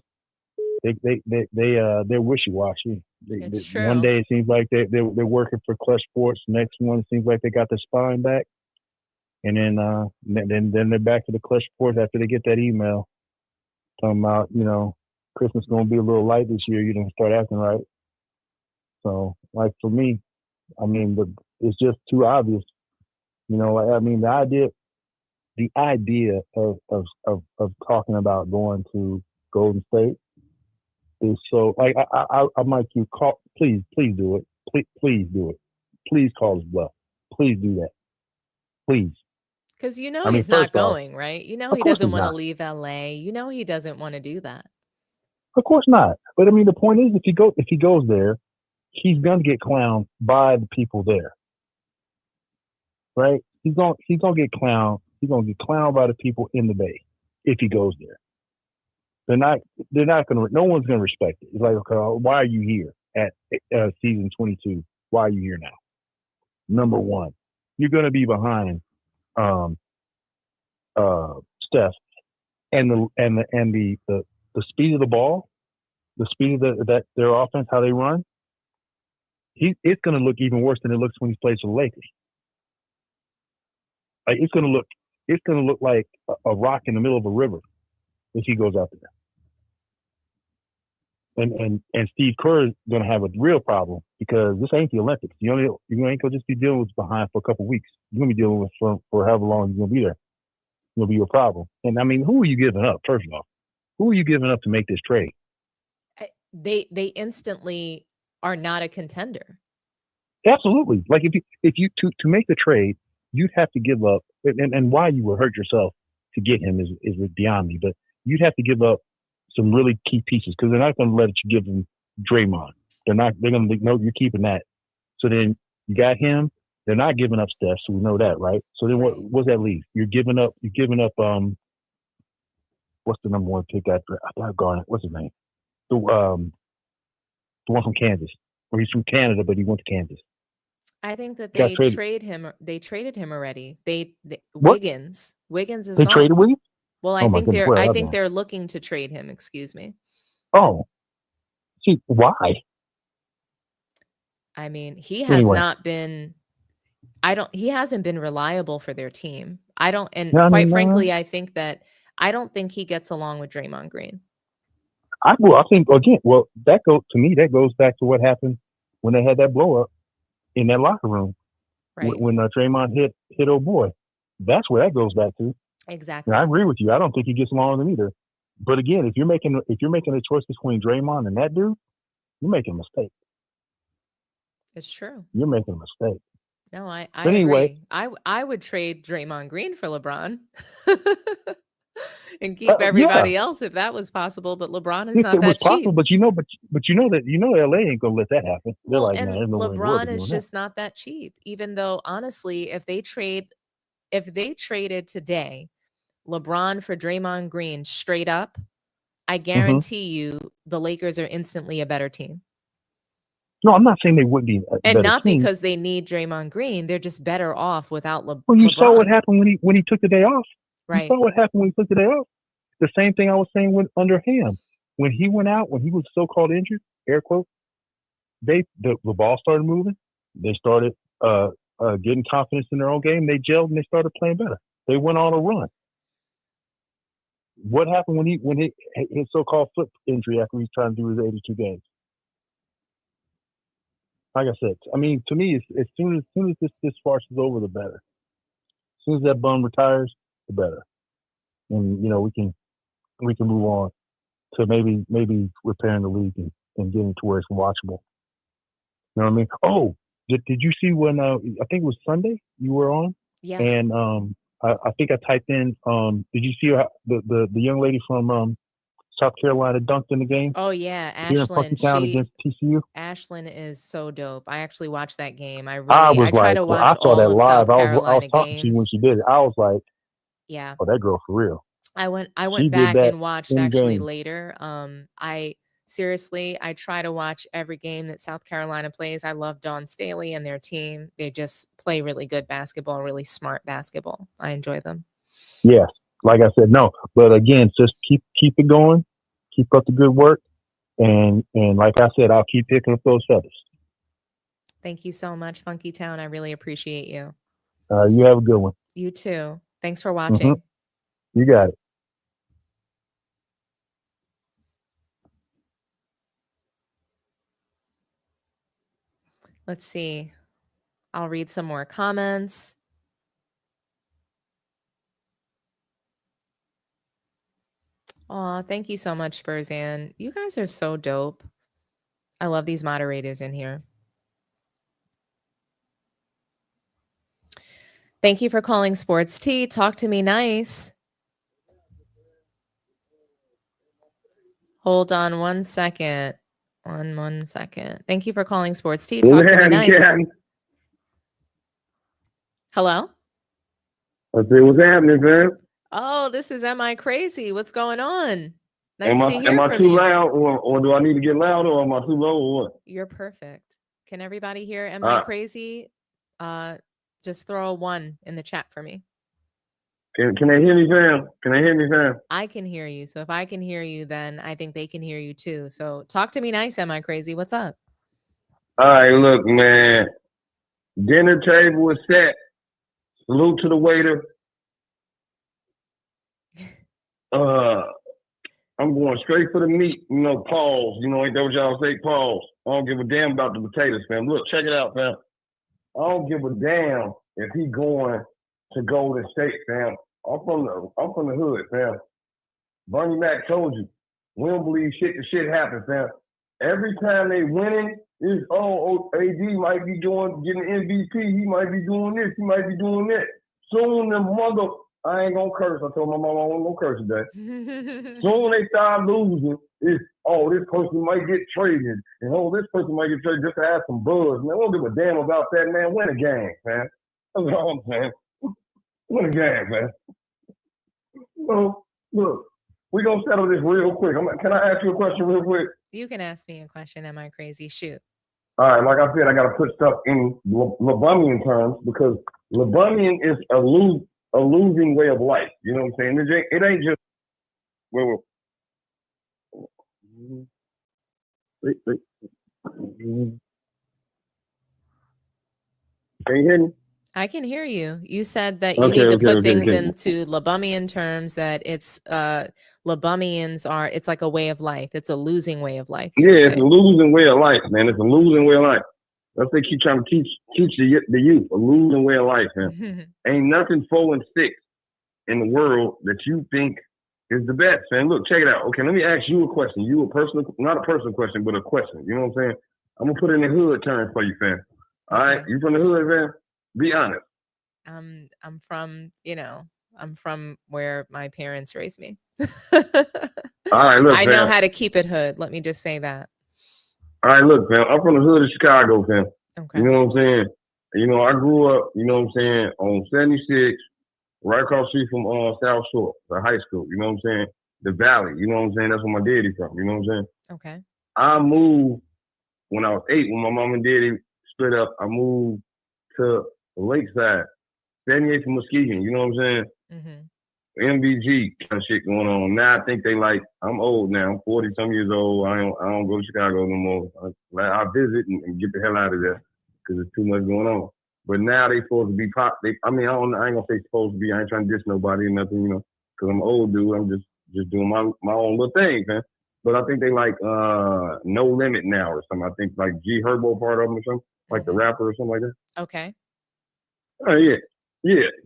they're wishy-washy. It's true. One day it seems like they're working for Clutch Sports. Next one it seems like they got their spine back, and then they're back to the Clutch Sports after they get that email talking about, you know, Christmas gonna be a little light this year. You don't start acting right. So, like for me, I mean, it's just too obvious. You know, I mean, the idea of talking about going to Golden State is so like I'm like you. Please do it. Please do it. Please call his bluff. Please do that. Please. Because you know I mean, he's not first off, going, right? You know of he course doesn't he's want to not. leave LA. You know he doesn't want to do that. Of course not. But I mean, the point is, if he goes there, he's gonna get clowned by the people there. right? He's gonna get clowned. He's gonna get clowned by the people in the Bay if he goes there. They're not gonna. No one's gonna respect it. It's like, okay, why are you here at season 22? Why are you here now? Number one, you're gonna be behind Steph, and the speed of the ball, the speed of that their offense, how they run. It's gonna look even worse than it looks when he plays for the Lakers. Like it's gonna look like a rock in the middle of a river if he goes out there. And Steve Kerr is going to have a real problem because this ain't the Olympics. You ain't going to just be dealing with behind for a couple of weeks. You're going to be dealing with for however long you're going to be there. It's going to be your problem. And I mean, who are you giving up? First of all, who are you giving up to make this trade? They instantly are not a contender. Absolutely. Like if you to make the trade, you'd have to give up. And why you would hurt yourself to get him is beyond me. But you'd have to give up some really key pieces because they're not going to let you give them Draymond. They're going to no, you're keeping that. So then you got him. They're not giving up Steph, so we know that, right? So then what's that leave? You're giving up what's the number one pick? I got Garnett. What's his name? The one from Kansas. Or he's from Canada, but he went to Kansas. I think that they traded him already. Wiggins is they gone. traded Wiggins? Well, I think they're looking to trade him. Excuse me. Oh, see why? I mean, he has not been. He hasn't been reliable for their team. Frankly, I think that I don't think he gets along with Draymond Green. I think again. Well, that goes back to what happened when they had that blow up in that locker room. Right. When Draymond hit old boy. That's where that goes back to. Exactly. And I agree with you. I don't think he gets along with them either. But again, if you're making a choice between Draymond and that dude, you're making a mistake. It's true. You're making a mistake. No, I agree. I would trade Draymond Green for LeBron and keep everybody else if that was possible. But LeBron is not that cheap. Possible, but you know that LA ain't gonna let that happen. They're like, man, there's no LeBron is just not that cheap. Even though honestly, if they traded today, LeBron for Draymond Green straight up, I guarantee you the Lakers are instantly a better team. No, I'm not saying they would be. And not team. Because they need Draymond Green. They're just better off without LeBron. Well, you saw what happened when he took the day off. Right. You saw what happened when he took the day off. The same thing I was saying under him. When he went out, when he was so-called injured, air quotes, the ball started moving. They started getting confidence in their own game. They gelled and they started playing better. They went on a run. What happened when his so-called foot injury after he's trying to do his 82 games? Like I said, I mean, to me, as soon as this farce is over, the better. As soon as that bum retires, the better. And we can move on to maybe repairing the league and getting to where it's watchable. You know what I mean? Oh, did you see when I think it was Sunday you were on? Yeah. And I think I typed in. Did you see the young lady from South Carolina dunked in the game? Oh yeah, Ashlyn. Against TCU. Ashlyn is so dope. I actually watched that game. I try to watch all of live. South Carolina I was talking to you when she did it. I was like, yeah. Oh, that girl for real. I went back and watched actually later. I try to watch every game that South Carolina plays. I love Dawn Staley and their team. They just play really good basketball, really smart basketball. I enjoy them. Yeah, like I said, no. But again, just keep it going. Keep up the good work. And like I said, I'll keep picking up those feathers. Thank you so much, Funky Town. I really appreciate you. You have a good one. You too. Thanks for watching. Mm-hmm. You got it. Let's see. I'll read some more comments. Aw, thank you so much, Spurzan. You guys are so dope. I love these moderators in here. Thank you for calling Sports Tea. Talk to me nice. Hold on 1 second. One second. Thank you for calling Sports Tea. Talk to me nice. Hello? I said, what's happening, fam? Oh, this is Am I Crazy? What's going on? Nice Am to I hear am I from too you. loud, or do I need to get louder, or am I too low, or what? You're perfect. Can everybody hear Am I Crazy? Just throw a 1 in the chat for me. Can they hear me, fam? Can they hear me, fam? I can hear you. So if I can hear you, then I think they can hear you too. So talk to me nice, Am I Crazy? What's up? All right, look, man. Dinner table is set. Salute to the waiter. I'm going straight for the meat. You know, pause. You know, ain't that what y'all say? Pause. I don't give a damn about the potatoes, fam. Look, check it out, fam. I don't give a damn if he going to Golden State, fam. I'm from the hood, fam. Bernie Mac told you, we don't believe shit. The shit happens, fam. Every time they winning, is AD might be getting MVP. He might be doing this. He might be doing that. Soon the I ain't gonna curse. I told my mom I wasn't gonna curse today. Soon they start losing. It's this person might get traded, and this person might get traded just to have some buzz. Man, I don't give a damn about that, man. Win a game, man. That's all I'm saying. Win a game, man. So look, we gonna settle this real quick. Can I ask you a question real quick? You can ask me a question. Am I crazy? Shoot. All right, like I said, I got to put stuff in Lebonian terms because Lebonian is a losing way of life. You know what I'm saying? It ain't just. Can you hear me? I can hear you. You said that you need to put things into Lebumian terms, that it's Lebumians are, it's like a way of life. It's a losing way of life. Yeah, it's a losing way of life, man. It's a losing way of life. That's what they keep trying to teach the youth, a losing way of life, man. Ain't nothing 4 and 6 in the world that you think is the best, man. Look, check it out. Okay, let me ask you a question. You not a personal question, but a question. You know what I'm saying? I'm gonna put it in the hood terms for you, fam. All right, you from the hood, fam? Be honest. I'm from where my parents raised me. All right, look, I know how to keep it hood. Let me just say that. All right, look, fam. I'm from the hood of Chicago, fam. Okay. You know what I'm saying? You know, I grew up, you know what I'm saying, on 76, right across the street from South Shore, the high school. You know what I'm saying? The Valley. You know what I'm saying? That's where my daddy from. You know what I'm saying? Okay. I moved when I was 8. When my mom and daddy split up, I moved to Lakeside, 78 from Muskegon, you know what I'm saying? Mm-hmm. MBG kind of shit going on. Now I think they like, I'm old now, I'm 40 some years old. I don't go to Chicago no more. I visit and get the hell out of there because there's too much going on. But now they supposed to be I ain't gonna say supposed to be. I ain't trying to diss nobody or nothing, you know, because I'm an old dude. I'm just doing my own little thing, man. But I think they like No Limit now or something. I think like G Herbo part of them or something, like the rapper or something like that. Okay. Oh, yeah.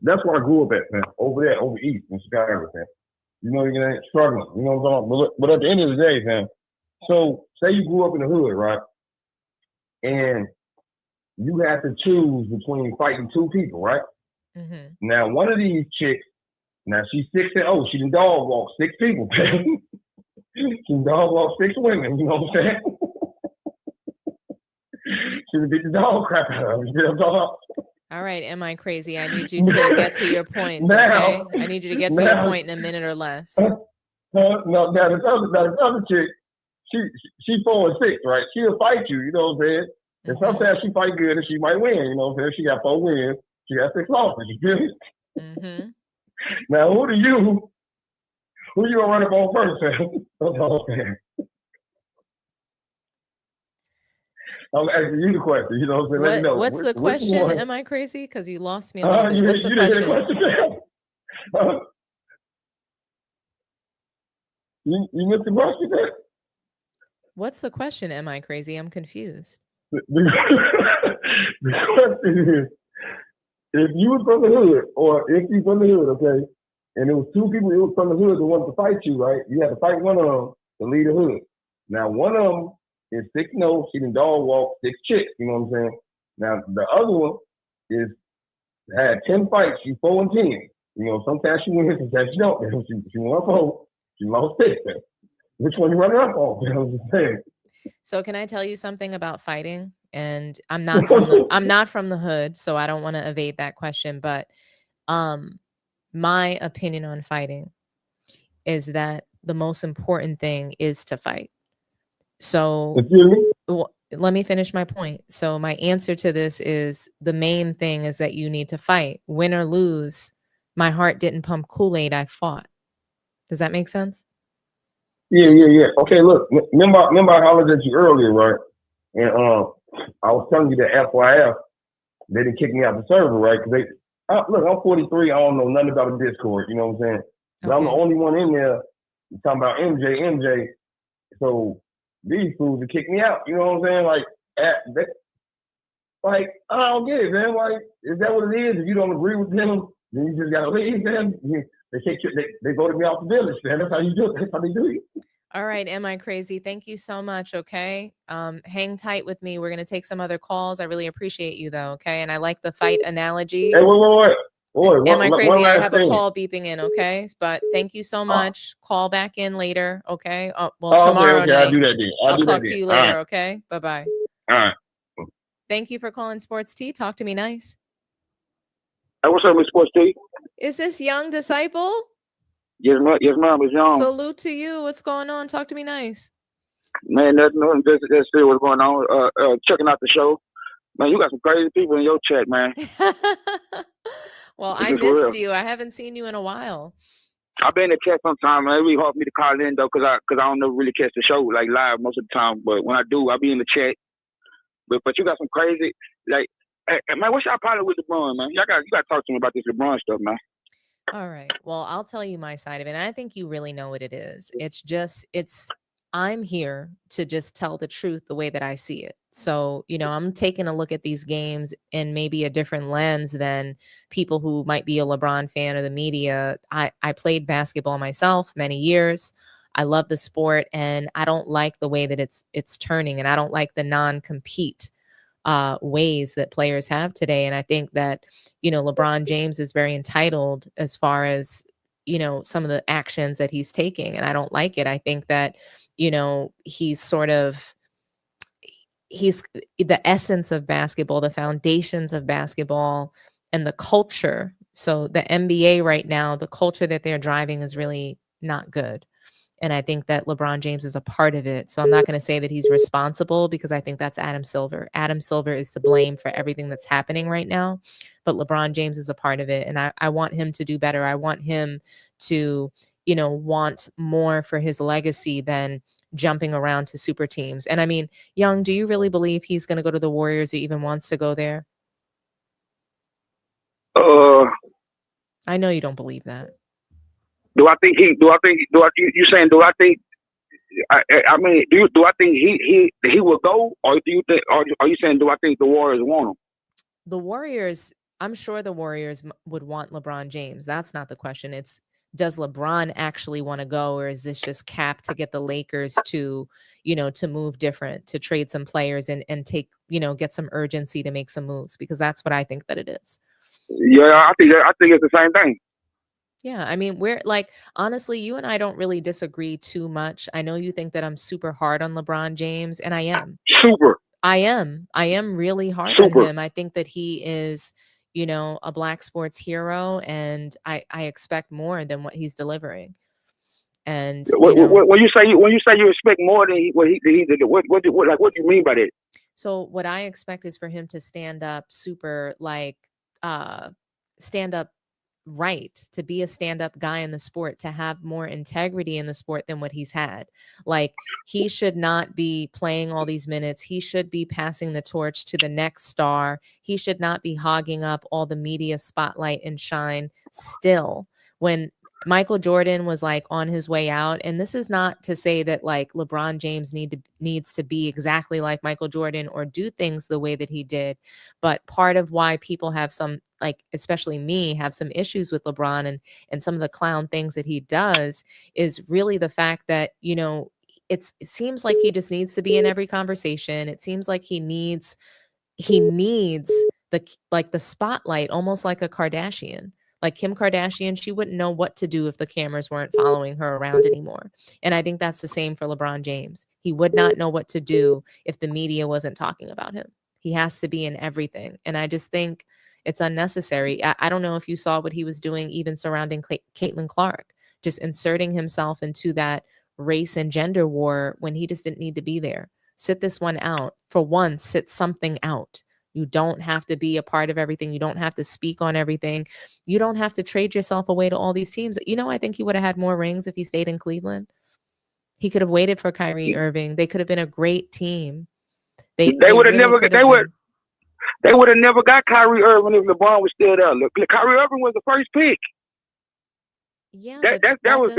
That's where I grew up at, man. Over east in Chicago, man. You know, you ain't struggling. You know what I'm saying? But at the end of the day, man. So say you grew up in the hood, right? And you have to choose between fighting 2 people, right? Mm-hmm. Now one of these chicks, now she's 6'0", she can dog walk 6 people, man. She can dog walk 6 women. You know what I'm saying? She can beat the dog crap out of them. You know what I'm talking about? All right, am I crazy? I need you to get to your point, okay? I need you to get to your point in a minute or less. No, now this other chick, she 4 and 6, right? She'll fight you, you know what I'm saying? And sometimes she fight good and she might win, you know what I'm saying? She got 4 wins, she got 6 losses, you feel me? Mm-hmm. Now who you gonna run up on first, man? That's all I'm saying. I'm asking you the question, you know what I'm saying? Let me know. What's the question? Am I crazy? Because you lost me a little bit. You What's the didn't question? hear the question? You missed the question, man? What's the question? Am I crazy? I'm confused. The question is, if you was from the hood, or if you from the hood, okay, and there was 2 people who was from the hood that wanted to fight you, right? You had to fight one of them to lead the hood. Now, one of them is 6'0", she can dog walk 6 chicks, you know what I'm saying? Now, the other one had 10 fights, she's 4 and 10. You know, sometimes she wins, sometimes she don't. She won 4, she lost 6. Which one you running up on? You know what I'm saying? So can I tell you something about fighting? and I'm not from the hood, so I don't want to evade that question. But my opinion on fighting is that the most important thing is to fight. So let me finish my point. So my answer to this is the main thing is that you need to fight. Win or lose, my heart didn't pump Kool-Aid, I fought. Does that make sense? Yeah. Okay, look, remember I hollered at you earlier, right? And I was telling you that FYF, they didn't kick me out the server, right? Because look, I'm 43, I don't know nothing about the Discord, you know what I'm saying? But I'm the only one in there talking about MJ. So these fools would kick me out, you know what I'm saying? Like, I don't get it, man. Like, is that what it is? If you don't agree with them, then you just gotta leave, man. They voted me off the village, man. That's how you do it. That's how they do it. All right, Am I Crazy? Thank you so much, okay? Hang tight with me. We're going to take some other calls. I really appreciate you, though, okay? And I like the fight analogy. Hey, wait. Am I Crazy? I have thing. a call beeping in, okay? But thank you so much. Call back in later, okay? Okay, Tomorrow night. I'll do that then. I'll talk to you later, okay? Bye-bye. All right. Thank you for calling Sports Tea. Talk to me nice. Hey, what's up, Miss Sports Tea? Is this Young Disciple? Yes, ma'am. It's Young. Salute to you. What's going on? Talk to me nice. Man, nothing. Just see what's going on. Checking out the show. Man, you got some crazy people in your chat, man. Well, I missed you. I haven't seen you in a while. I've been in the chat sometime, man. It's really hard for me to call in, though, because I don't never really catch the show, like, live most of the time. But when I do, I'll be in the chat. But you got some crazy, like, hey, man, what's your problem with LeBron, man? You got to talk to me about this LeBron stuff, man. All right. Well, I'll tell you my side of it. And I think you really know what it is. I'm here to just tell the truth the way that I see it. So, I'm taking a look at these games in maybe a different lens than people who might be a LeBron fan or the media. I played basketball myself many years. I love the sport, and I don't like the way that it's turning, and I don't like the non-compete ways that players have today. And I think that, LeBron James is very entitled as far as, some of the actions that he's taking. And I don't like it. I think that, he's the essence of basketball, the foundations of basketball, and the culture. So the NBA right now, the culture that they're driving is really not good. And I think that LeBron James is a part of it. So I'm not going to say that he's responsible, because I think that's Adam Silver. Adam Silver is to blame for everything that's happening right now. But LeBron James is a part of it. And I want him to do better. I want him to, want more for his legacy than jumping around to super teams. And I mean, Young, do you really believe he's going to go to the Warriors or even wants to go there? I know you don't believe that. Do I think he will go, or do you think, or are you saying, do I think the Warriors want him? The Warriors, I'm sure the Warriors would want LeBron James. That's not the question. It's, does LeBron actually want to go, or is this just cap to get the Lakers to, to move different, to trade some players and take, get some urgency to make some moves? Because that's what I think that it is. Yeah, I think it's the same thing. Yeah, I mean, we're like, honestly, you and I don't really disagree too much. I know you think that I'm super hard on LeBron James, and I am. Super. I am really hard on him. I think that he is, a Black sports hero, and I expect more than what he's delivering. And when you say you expect more than what he did, what do you mean by that? So what I expect is for him to stand up stand up right, to be a stand-up guy in the sport, to have more integrity in the sport than what he's had. Like, he should not be playing all these minutes. He should be passing the torch to the next star. He should not be hogging up all the media spotlight and shine still. When Michael Jordan was like on his way out, and this is not to say that like LeBron James needs to be exactly like Michael Jordan or do things the way that he did, but part of why people have some, like especially me, have some issues with LeBron and some of the clown things that he does is really the fact that, it seems like he just needs to be in every conversation. It seems like he needs the spotlight, almost like a Kardashian. Like Kim Kardashian, she wouldn't know what to do if the cameras weren't following her around anymore. And I think that's the same for LeBron James. He would not know what to do if the media wasn't talking about him. He has to be in everything. And I just think it's unnecessary. I don't know if you saw what he was doing even surrounding Caitlin Clark, just inserting himself into that race and gender war when he just didn't need to be there. Sit this one out. For once, sit something out. You don't have to be a part of everything. You don't have to speak on everything. You don't have to trade yourself away to all these teams. You know, I think he would have had more rings if he stayed in Cleveland. He could have waited for Kyrie Irving. They could have been a great team. They would have never. They would have never got Kyrie Irving if LeBron was still there. Look, Kyrie Irving was the first pick. Yeah, that was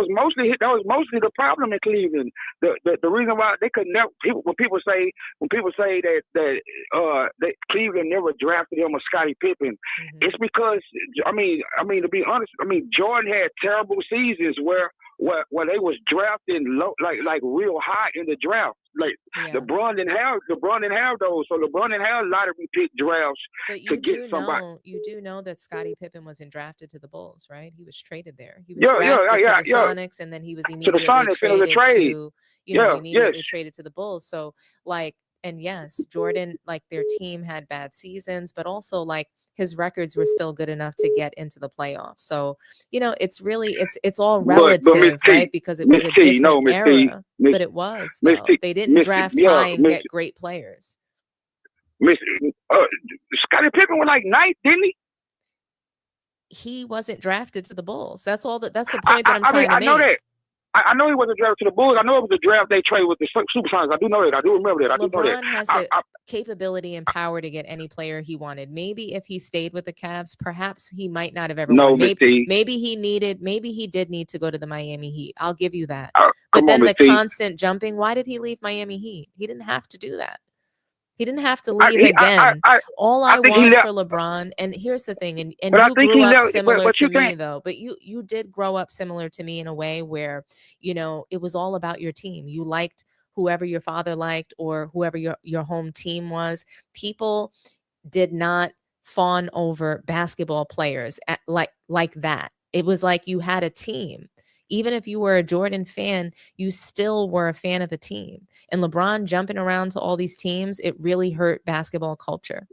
mostly the problem in Cleveland. The reason why they could never, when people say that Cleveland never drafted him or Scottie Pippen, it's because I mean to be honest, Jordan had terrible seasons where they was drafting low, like real high in the draft. Like LeBron didn't have those, so LeBron didn't have lottery pick drafts to get somebody. You do know that Scottie Pippen wasn't drafted to the Bulls, right? He was traded there. He was drafted to the Sonics, and then he was immediately traded to the Bulls. So and yes, Jordan, their team had bad seasons, but also his records were still good enough to get into the playoffs. So, it's really, it's all relative, right? Because it was a different era, but it was, though. They didn't draft high and get great players. Scottie Pippen was ninth, didn't he? He wasn't drafted to the Bulls. That's the point that I'm trying to make. I know that. I know he wasn't drafted to the Bulls. I know it was a draft they traded with the Supersonics. I do know that. I do remember that. LeBron has the capability and power to get any player he wanted. Maybe if he stayed with the Cavs, perhaps he might not have ever won. Maybe he did need to go to the Miami Heat. I'll give you that. But then the constant jumping, why did he leave Miami Heat? He didn't have to do that. He didn't have to leave again. All I want for LeBron, and here's the thing, and you grew up similar to me, though. But you did grow up similar to me in a way where, it was all about your team. You liked whoever your father liked or whoever your home team was. People did not fawn over basketball players like that. It was like you had a team. Even if you were a Jordan fan, you still were a fan of a team. And LeBron jumping around to all these teams, it really hurt basketball culture.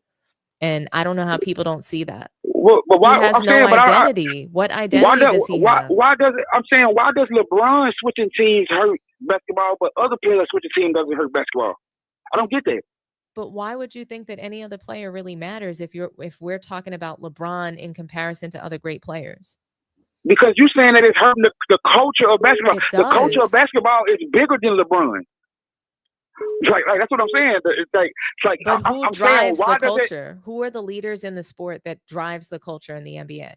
And I don't know how people don't see that. Well, but why, he has no identity. What identity does he have? Why does LeBron switching teams hurt basketball, but other players switching teams doesn't hurt basketball? I don't get that. But why would you think that any other player really matters if we're talking about LeBron in comparison to other great players? Because you're saying that it's hurting the culture of basketball. The culture of basketball is bigger than LeBron. Like that's what I'm saying. But who drives the culture? Who are the leaders in the sport that drives the culture in the NBA?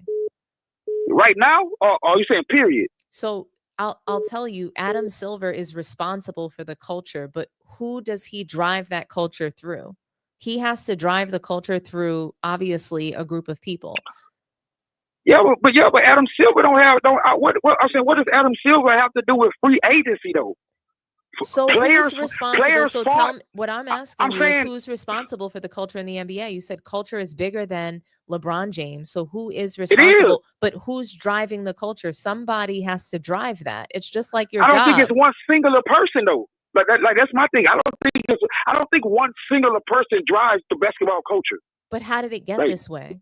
Right now, or are you saying period? So I'll tell you, Adam Silver is responsible for the culture, but who does he drive that culture through? He has to drive the culture through, obviously, a group of people. But Adam Silver what does Adam Silver have to do with free agency though? So who's responsible? What I'm asking you is who's responsible for the culture in the NBA? You said culture is bigger than LeBron James. So who is responsible? But who's driving the culture? Somebody has to drive that. It's just like your job. I don't think it's one singular person though. Like that's my thing. I don't think one singular person drives the basketball culture. But how did it get this way?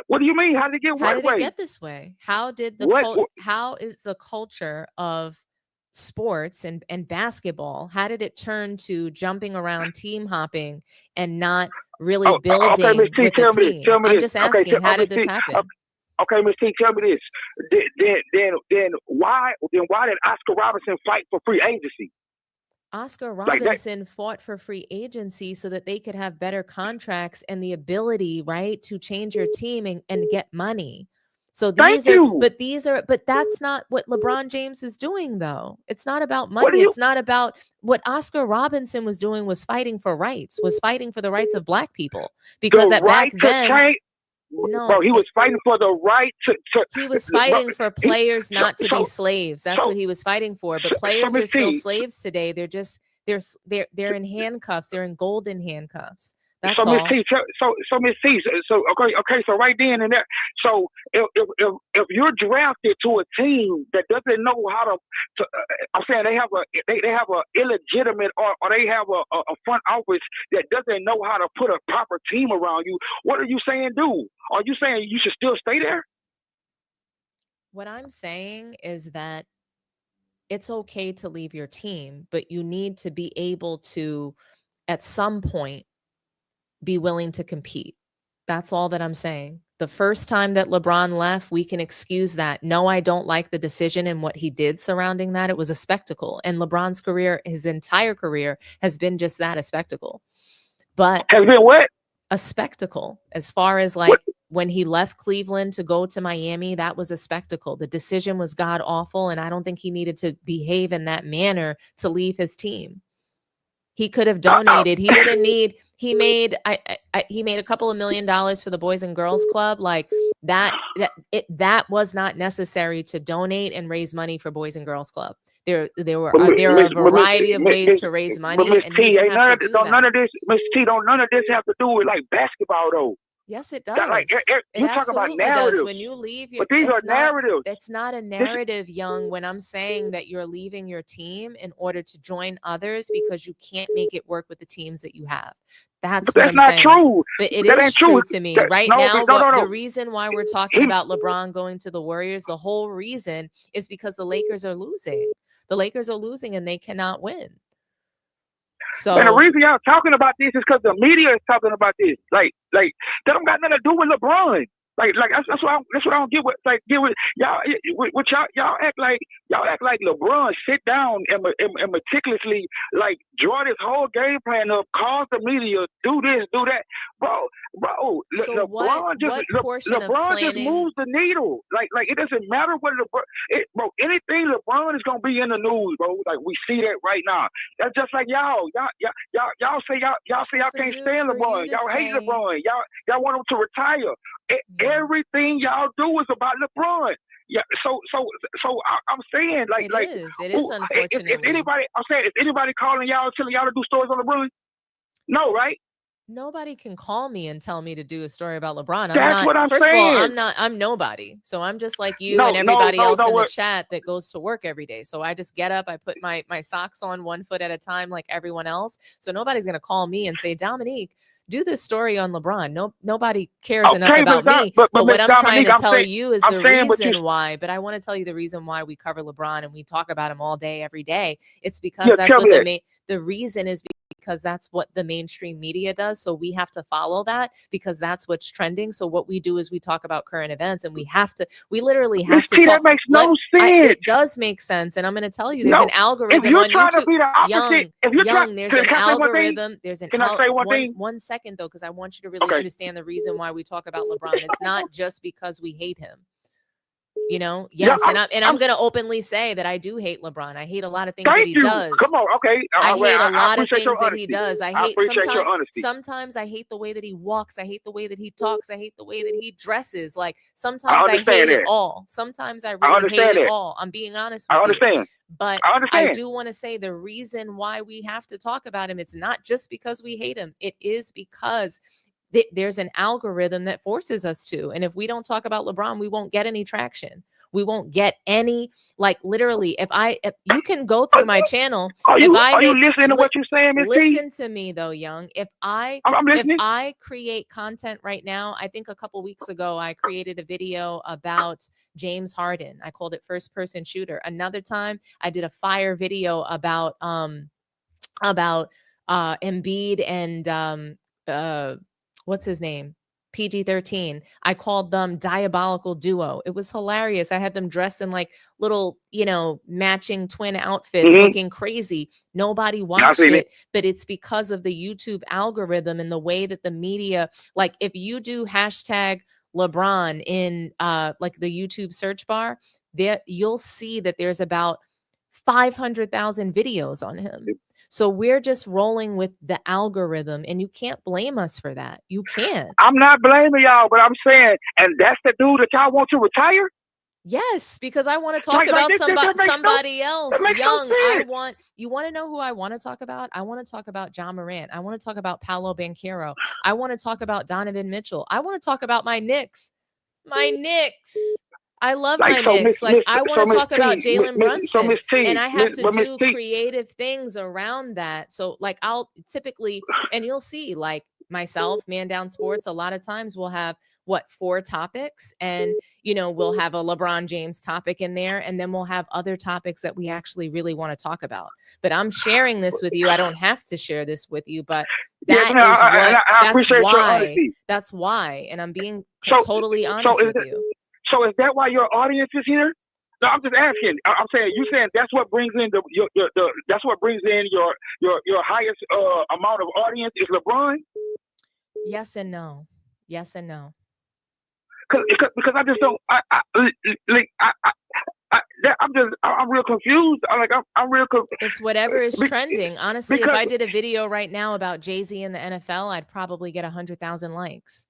What do you mean? How did it get this way? How is the culture of sports and basketball, how did it turn to jumping around, team hopping, and not really building with the team? I'm just asking, how did this happen? Okay, Ms. T, tell me this. Then why did Oscar Robertson fight for free agency? Oscar Robertson fought for free agency so that they could have better contracts and the ability, right, to change your team and get money. So but that's not what LeBron James is doing, though. It's not about money. It's not about what Oscar Robertson was doing, was fighting for rights, was fighting for the rights of Black people. Because back then, bro, he was fighting for the right to he was fighting for players not to be slaves. That's what he was fighting for. But players are still slaves today. They're in handcuffs. They're in golden handcuffs. That's So Miss all. T, so Miss T, so okay, so right then and there. So if you're drafted to a team that doesn't know how to I'm saying they have a illegitimate or they have a front office that doesn't know how to put a proper team around you, what are you saying do? Are you saying you should still stay there? What I'm saying is that it's okay to leave your team, but you need to be able to, at some point, be willing to compete. That's all that I'm saying. The first time that LeBron left, we can excuse that. No, I don't like the decision and what he did surrounding that. It was a spectacle. And LeBron's career, his entire career, has been just that, a spectacle. But Has been what? a spectacle. As far as like when he left Cleveland to go to Miami, that was a spectacle. The decision was god awful, and I don't think he needed to behave in that manner to leave his team. He could have donated. He didn't need. He made a couple of $1 million for the Boys and Girls Club. Like that was not necessary to donate and raise money for Boys and Girls Club. There are a variety of ways to raise money, but Miss and T, he didn't have to do that. none of this, Miss T, none of this have to do with like basketball though. Yes, it does. Like, you talk about absolutely narratives. does. When you leave your, But these are narratives. It's not a narrative, Young, when I'm saying that you're leaving your team in order to join others because you can't make it work with the teams that you have. That's what I'm saying. That's not true. But it That is ain't true true. to me. That- Right no, now, but no. the reason why we're talking about LeBron going to the Warriors, the whole reason is because the Lakers are losing. The Lakers are losing and they cannot win. So, and the reason y'all talking about this is because the media is talking about this. Like that don't got nothing to do with LeBron. Like that's what I don't get with y'all. What y'all act like LeBron sit down and meticulously like draw this whole game plan up, cause the media do this, do that, bro. so LeBron what portion of LeBron just planning? moves the needle. Like it doesn't matter what bro. Anything LeBron is gonna be in the news, bro. Like we see that right now. That's just like y'all say y'all can't stand LeBron. Y'all hate LeBron. Y'all want him to retire. Everything y'all do is about LeBron. Yeah, so I'm saying like it is unfortunately. If anybody calling y'all telling y'all to do stories on LeBron, no, right? Nobody can call me and tell me to do a story about LeBron. That's what I'm first saying. of all, I'm nobody. So I'm just like you and everybody else in the chat that goes to work every day. So I just get up, I put my socks on one foot at a time like everyone else. So nobody's going to call me and say, Dominique, do this story on LeBron. Nobody cares enough about me. But what I'm trying to tell you is the reason why. But I want to tell you the reason why we cover LeBron and we talk about him all day, every day. It's because that's what the reason is, because that's what the mainstream media does. So we have to follow that because that's what's trending. So what we do is we talk about current events, and we literally have to talk. That makes no sense. It does make sense. And I'm going to tell you, there's an algorithm on YouTube. There's an algorithm. Can I say one thing? 1 second though, because I want you to really understand the reason why we talk about LeBron. It's not just because we hate him. You know, yes, I'm going to openly say that I do hate LeBron. I hate a lot of things that he does. Come on, okay. I hate a lot of things that he does. I appreciate your honesty. Sometimes I hate the way that he walks. I hate the way that he talks. I hate the way that he dresses. Like sometimes I hate it all. Sometimes I really hate it all. I'm being honest with you. But I do want to say the reason why we have to talk about him, it's not just because we hate him. It is because there's an algorithm that forces us to. And if we don't talk about LeBron, we won't get any traction. We won't get any, like literally, if you can go through my channel. Are you listening to what you're saying, Ms. T? Listen to me though, Young. If I create content right now, I think a couple weeks ago, I created a video about James Harden. I called it First Person Shooter. Another time I did a fire video about Embiid and what's his name? PG-13. I called them Diabolical Duo. It was hilarious. I had them dressed in like little, matching twin outfits, looking crazy. Nobody watched it, but it's because of the YouTube algorithm and the way that the media, like if you do hashtag LeBron in like the YouTube search bar, there you'll see that there's about 500,000 videos on him. So we're just rolling with the algorithm, and you can't blame us for that. You can't. I'm not blaming y'all, but I'm saying, and that's the dude that y'all want to retire? Yes, because I want to talk about somebody else young. You want to know who I want to talk about? I want to talk about John Morant. I want to talk about Paolo Banchero. I want to talk about Donovan Mitchell. I want to talk about my Knicks. My Knicks. I love my Knicks. I want to talk about Jalen Brunson, and I have to do creative things around that. So I'll typically, and you'll see myself, Man Down Sports, a lot of times we'll have 4 topics, and we'll have a LeBron James topic in there, and then we'll have other topics that we actually really want to talk about. But I'm sharing this with you. I don't have to share this with you, but that's why, and I'm being totally honest with you. So is that why your audience is here? No, I'm just asking. I'm saying that's what brings in that's what brings in your highest amount of audience is LeBron? Yes and no. Yes and no. Because I just don't. I'm real confused. I'm real confused. It's whatever is trending. Honestly, if I did a video right now about Jay-Z in the NFL, I'd probably get 100,000 likes.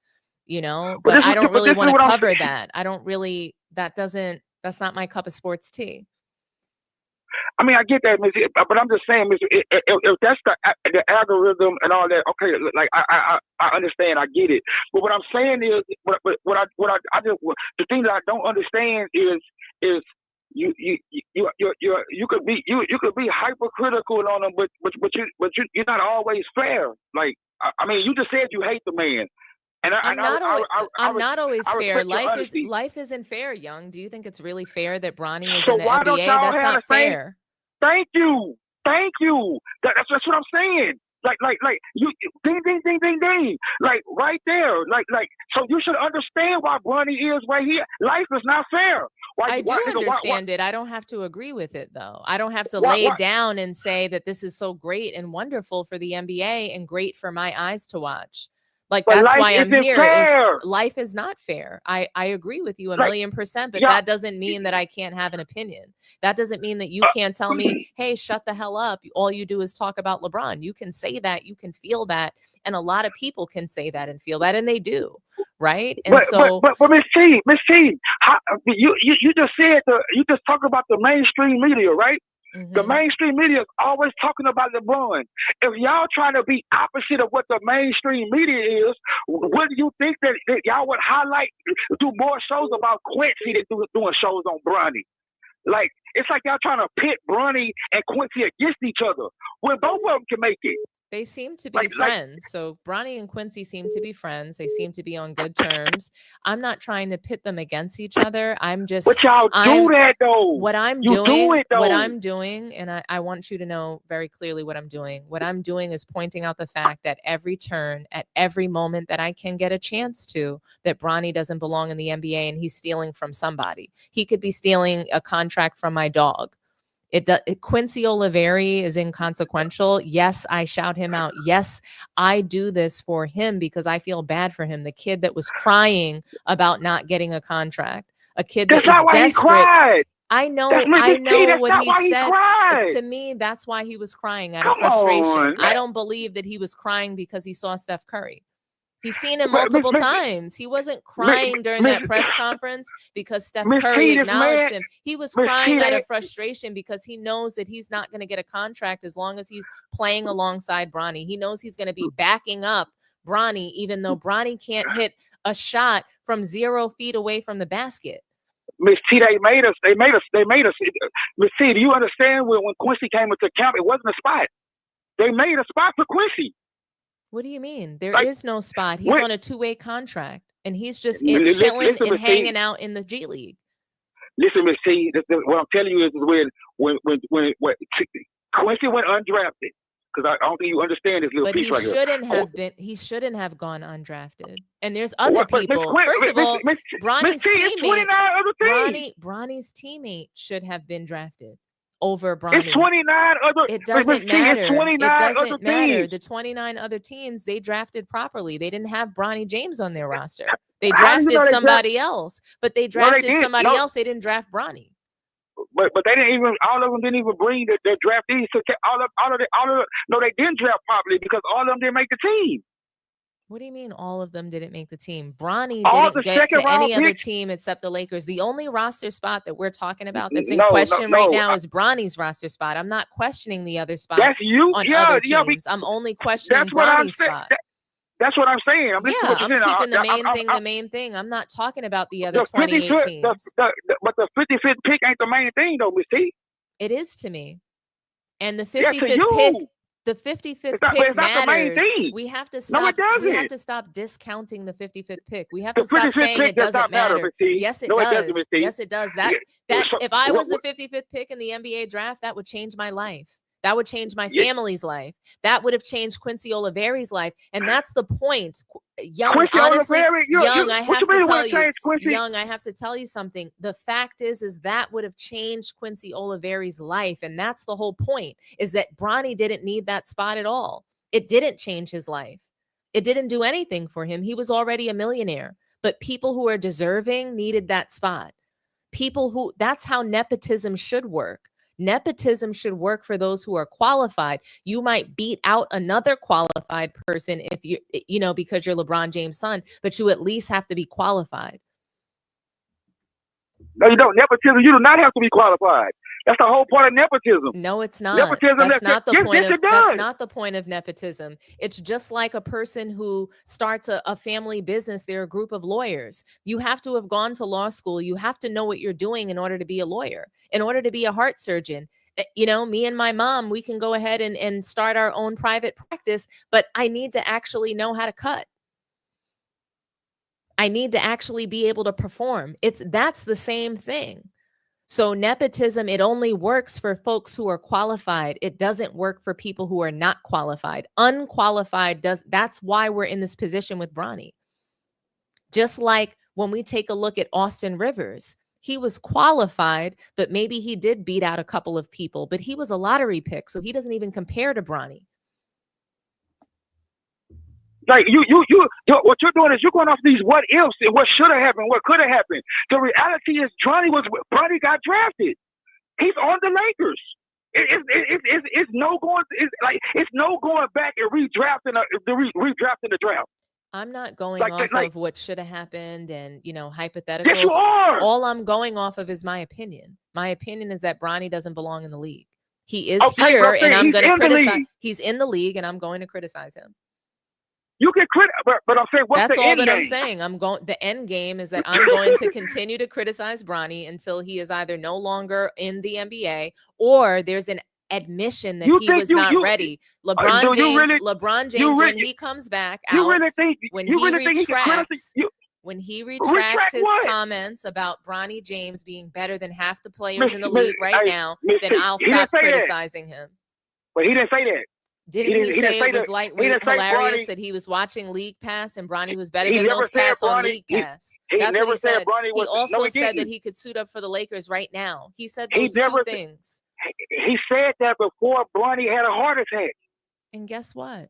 But I don't really want to cover that. I don't really. That's not my cup of sports tea. I mean, I get that, but I'm just saying, if that's the algorithm and all that, okay, I understand, I get it. But what I'm saying is, the thing that I don't understand is you could be hypercritical on them, but you're not always fair. I mean, you just said you hate the man. I'm not always fair. Life isn't fair, Young. Do you think it's really fair that Bronny is in the NBA? That's not fair. Thank you. That's what I'm saying. You ding ding ding ding ding. Right there. So you should understand why Bronny is right here. Life is not fair. I do understand it. I don't have to agree with it though. I don't have to lay down and say that this is so great and wonderful for the NBA and great for my eyes to watch. That's why I'm here. Life is not fair. I agree with you 1,000,000%, but that doesn't mean that I can't have an opinion. That doesn't mean that you can't tell me, hey, shut the hell up. All you do is talk about LeBron. You can say that, you can feel that. And a lot of people can say that and feel that, and they do. Right. And but Miss T, you just said you just talked about the mainstream media, right? Mm-hmm. The mainstream media is always talking about LeBron. If y'all trying to be opposite of what the mainstream media is, what do you think that y'all would do more shows about Quincy than doing shows on Bronny? It's like y'all trying to pit Bronny and Quincy against each other when both of them can make it. They seem to be friends. So Bronny and Quincy seem to be friends. They seem to be on good terms. I'm not trying to pit them against each other. But y'all do that though. What I'm doing, and I want you to know very clearly what I'm doing. What I'm doing is pointing out the fact that every turn, at every moment that I can get a chance to, that Bronny doesn't belong in the NBA and he's stealing from somebody. He could be stealing a contract from my dog. Quincy Oliveri is inconsequential. Yes, I shout him out. Yes, I do this for him because I feel bad for him. The kid that was crying about not getting a contract, a kid that is desperate. I know what he said. To me, that's why he was crying out of frustration. I don't believe that he was crying because he saw Steph Curry. He's seen him multiple times. He wasn't crying during that press conference because Steph Curry acknowledged him. He was crying out of frustration because he knows that he's not going to get a contract as long as he's playing alongside Bronny. He knows he's going to be backing up Bronny, even though Bronny can't hit a shot from 0 feet away from the basket. Miss T, they made us. Miss T, do you understand when Quincy came into camp, it wasn't a spot. They made a spot for Quincy. What do you mean? There is no spot. He's on a 2-way contract, and he's just chilling and hanging out in the G League. Listen, Miss T, what I'm telling you is when Quincy went undrafted, because I don't think you understand this little piece right here. He shouldn't have gone undrafted. And there's other people. First of all, Bronny's teammate should have been drafted over Bronny. It's 29 other. It doesn't matter. It's 29 it doesn't other matter. teams. The 29 other teams, they drafted properly. They didn't have Bronny James on their roster. They drafted somebody else, but they drafted somebody else. They didn't draft Bronny. But they didn't even. All of them didn't even bring their draftees. So no, they didn't draft properly because all of them didn't make the team. What do you mean all of them didn't make the team? Bronny All didn't the get second to round any other picks. team except the Lakers. The only roster spot that we're talking about that's in No, question right no. now is Bronny's roster spot. I'm not questioning the other That's spots you. on Yeah, other yeah. teams. I'm only questioning That's what I'm Bronny's saying. spot. That's what I'm saying. I'm listening to Yeah, what you're I'm saying. keeping the main thing the main thing. I'm not talking about the other The 28 55th, teams. but the 55th pick ain't the main thing, though, Miss T. It is to me. And the Yeah, to 55th pick, you. the 55th It's not, but pick it's not the main matters. thing. We have to No, it stop. We have doesn't. to stop discounting the 55th pick. We have The to stop 55th saying pick it does doesn't not matter, matter. Miss T. Yes, it No, it does. doesn't, Miss T. Yes, it does. That So, if I was what- the 55th pick in the NBA draft, that would change my life. That would change my Yeah. family's life. That would have changed Quincy Oliveri's life. And that's the point. Young, Quincy honestly, Oliveri, Young, I what have you mean to it tell would've you, changed Quincy? Young, I have to tell you something. The fact is that would have changed Quincy Oliveri's life. And that's the whole point, is that Bronny didn't need that spot at all. It didn't change his life. It didn't do anything for him. He was already a millionaire. But people who are deserving needed that spot. That's how nepotism should work. Nepotism should work for those who are qualified. You might beat out another qualified person if because you're LeBron James' son, but you at least have to be qualified. No, you don't. Nepotism, you do not have to be qualified. That's the whole point of nepotism. No, it's not. Nepotism, That's not the point yes, of it does. that's not the point of nepotism. It's just like a person who starts a family business. They're a group of lawyers. You have to have gone to law school. You have to know what you're doing in order to be a lawyer, in order to be a heart surgeon. Me and my mom, we can go ahead and start our own private practice, but I need to actually know how to cut. I need to actually be able to perform. That's the same thing. So nepotism, it only works for folks who are qualified. It doesn't work for people who are not qualified. Unqualified that's why we're in this position with Bronny. Just like when we take a look at Austin Rivers, he was qualified, but maybe he did beat out a couple of people, but he was a lottery pick, so he doesn't even compare to Bronny. Like what you're doing is you're going off these what ifs and what should have happened, what could have happened. The reality is Bronny got drafted. He's on the Lakers. It's no going back and redrafting the draft. I'm not going off of what should have happened and hypotheticals. Yes, you are. All I'm going off of is my opinion. My opinion is that Bronny doesn't belong in the league. He is here, and I'm going to criticize. He's in the league, and I'm going to criticize him. You can criticize, but I'm saying that's all that I'm saying. The end game is that I'm going to continue to criticize Bronny until he is either no longer in the NBA or there's an admission that he was not ready. LeBron James, when he comes back out, when he retracts his comments about Bronny James being better than half the players in the league right now, then I'll stop criticizing him. But he didn't say that. Didn't he say it was hilarious that he was watching League Pass and Bronny was better than those cats on League Pass? That's what he said. He also said that he could suit up for the Lakers right now. He said those two things. He said that before Bronny had a heart attack. And guess what?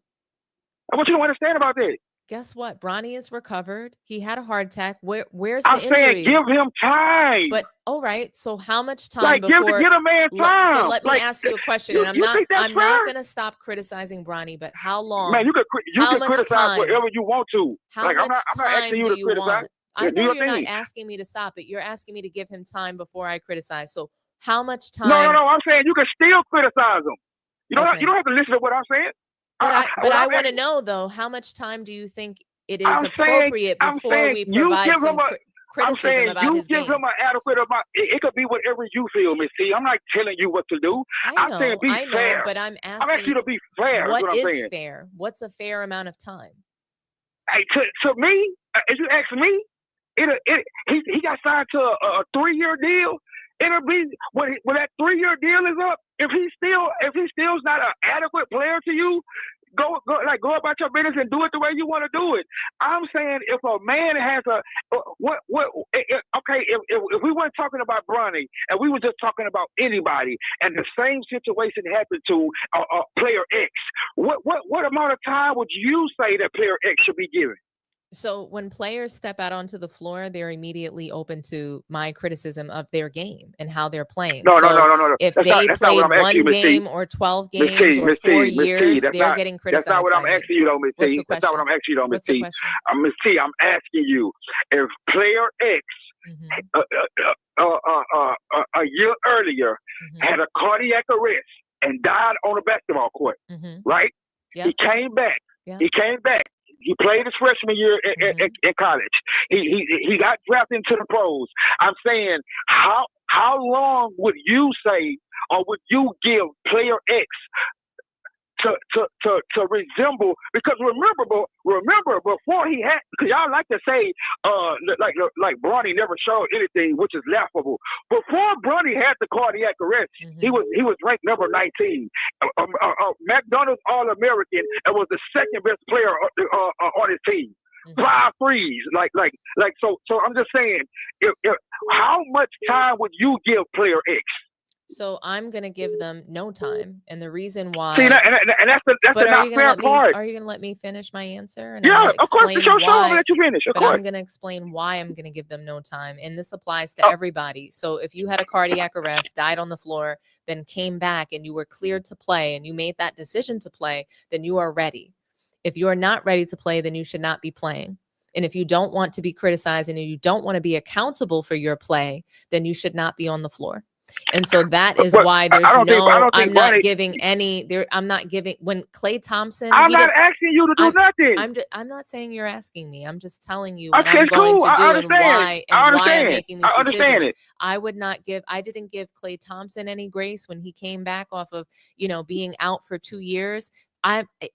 I want you to understand about that. Guess what? Bronny is recovered. He had a heart attack. Where's the injury? I'm saying give him time. But all right. So how much time before? Give a man time. So let me ask you a question. And I'm not going to stop criticizing Bronny. But how long? Man, you can criticize whatever you want to. How much I'm not asking you to criticize. I know you're not asking me to stop it. You're asking me to give him time before I criticize. So how much time? No. I'm saying you can still criticize him. You don't have to listen to what I'm saying. But I want to know, though, how much time do you think it is appropriate before we provide some criticism about his game? You give him an adequate amount. It could be whatever you feel, Miss T. I'm not telling you what to do. I know, saying be fair. But I'm asking you to be fair. What is fair? What's a fair amount of time? Hey, to me, if you ask me, he got signed to a 3-year deal. It'll be when that 3-year deal is up. If he still's not an adequate player to you, go about your business and do it the way you want to do it. I'm saying if a man has if we weren't talking about Bronny and we were just talking about anybody and the same situation happened to player X, what amount of time would you say that player X should be given? So when players step out onto the floor, they're immediately open to my criticism of their game and how they're playing. No. If That's they not what played I'm asking one you, Miss T. game or 12 Miss games T, or Miss 4 T, Miss T. years, That's they're not getting that's not criticized what I'm by me. asking you though, Miss What's T. the That's not what question? I'm asking you though, Miss What's the T. question? Miss T, I'm asking you if player X Mhm, a year earlier mhm, had a cardiac arrest and died on a basketball court, mhm. right? Yeah, He came back. yeah. He came back. He played his freshman year Mhm. in college. He got drafted into the pros. I'm saying, how long would you say, or would you give player X to resemble? Because remember before he had, because y'all like to say like Bronny never showed anything, which is laughable. Before Bronny had the cardiac arrest, he Mhm. was ranked number 19, McDonald's All-American, and was the second best player on his team. Mhm. 5 threes, so I'm just saying, if how much time would you give player X? So I'm gonna give them no time, and the reason See, why. and that's the But are not you gonna fair let me? part. Are you gonna let me finish my answer? And I'm Yeah, gonna of course, it's explain your show. I'm gonna why. let you finish. Of But course. I'm gonna explain why I'm gonna give them no time, and this applies to Oh. everybody. So if you had a cardiac arrest, died on the floor, then came back, and you were cleared to play, and you made that decision to play, then you are ready. If you are not ready to play, then you should not be playing. And if you don't want to be criticized and you don't want to be accountable for your play, then you should not be on the floor. And so that is why there's I don't think I'm not Bronny- giving any there. I'm not giving when Klay Thompson. I'm he not didn't- asking you to do nothing. I'm not saying you're asking me. I'm just telling you what Okay, I'm going cool. to do I and understand. why I I'm understand. making these I understand decisions. it. I didn't give Klay Thompson any grace when he came back off of, being out for 2 years.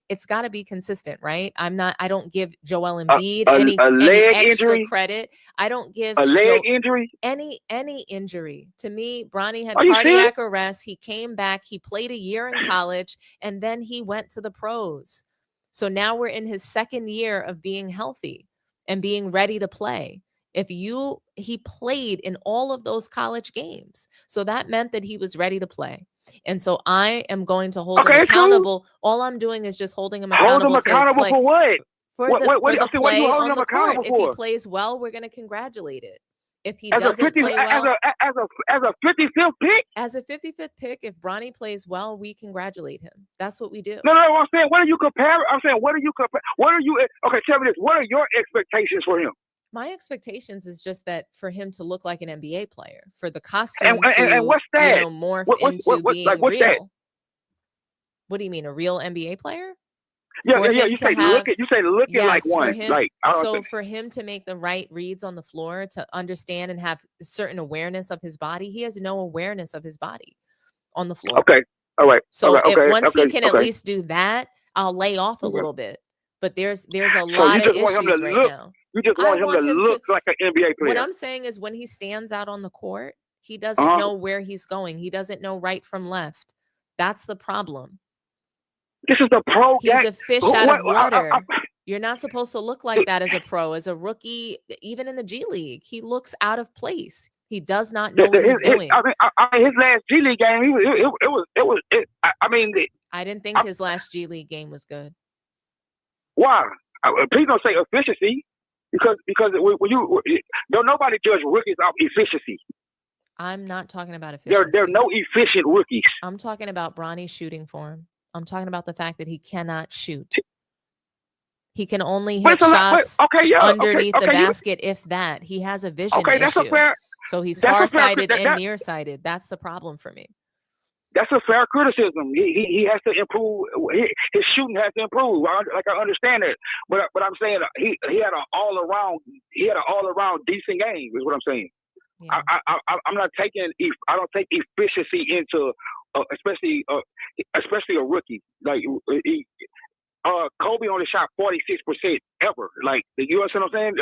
It's got to be consistent, right? I don't give Joel Embiid any leg extra injury? credit. I don't give A leg injury? any injury. To me, Bronny had Are you cardiac arrest. He came back. He played a year in college, and then he went to the pros. So now we're in his second year of being healthy and being ready to play. He played in all of those college games. So that meant that he was ready to play. And so I am going to hold him accountable. Cool. All I'm doing is just holding him accountable. Hold him accountable for what? For the what play are you on the court. for? If he plays well, we're going to congratulate it. If he as doesn't play well, as a 55th pick, as a 55th pick, if Bronny plays well, we congratulate him. That's what we do. No, I'm saying, what are you comparing? I'm saying, what are you comparing? What are you? Okay, tell me this. What are your expectations for him? My expectations is just that for him to look like an NBA player, for the costume and what's that? Morph into being real. That? What do you mean, a real NBA player? Yeah. You say looking yes, like one. For him to make the right reads on the floor, to understand and have certain awareness of his body, he has no awareness of his body on the floor. Okay, all right. So once he can at least do that, I'll lay off a little bit. But there's a lot of issues right now. You just want him to look like an NBA player. What I'm saying is, when he stands out on the court, he doesn't know where he's going. He doesn't know right from left. That's the problem. This is the pro. He's a fish out of water. You're not supposed to look like that as a pro. As a rookie, even in the G League, he looks out of place. He does not know what he's doing. His last G League game, I didn't think his last G League game was good. Why? Please don't say efficiency, because when you don't nobody judge rookies off efficiency. I'm not talking about efficiency. There are no efficient rookies. I'm talking about Bronny's shooting form. I'm talking about the fact that he cannot shoot. He can only hit shots underneath the basket, if that. He has a vision issue. So he's far-sighted and nearsighted. That's the problem for me. That's a fair criticism. He has to improve. His shooting has to improve. I understand it, but I'm saying he had an all around decent game. Is what I'm saying. Yeah. I'm not taking. I don't take efficiency into, especially a rookie. Like Kobe only shot 46% ever. Like, you understand what I'm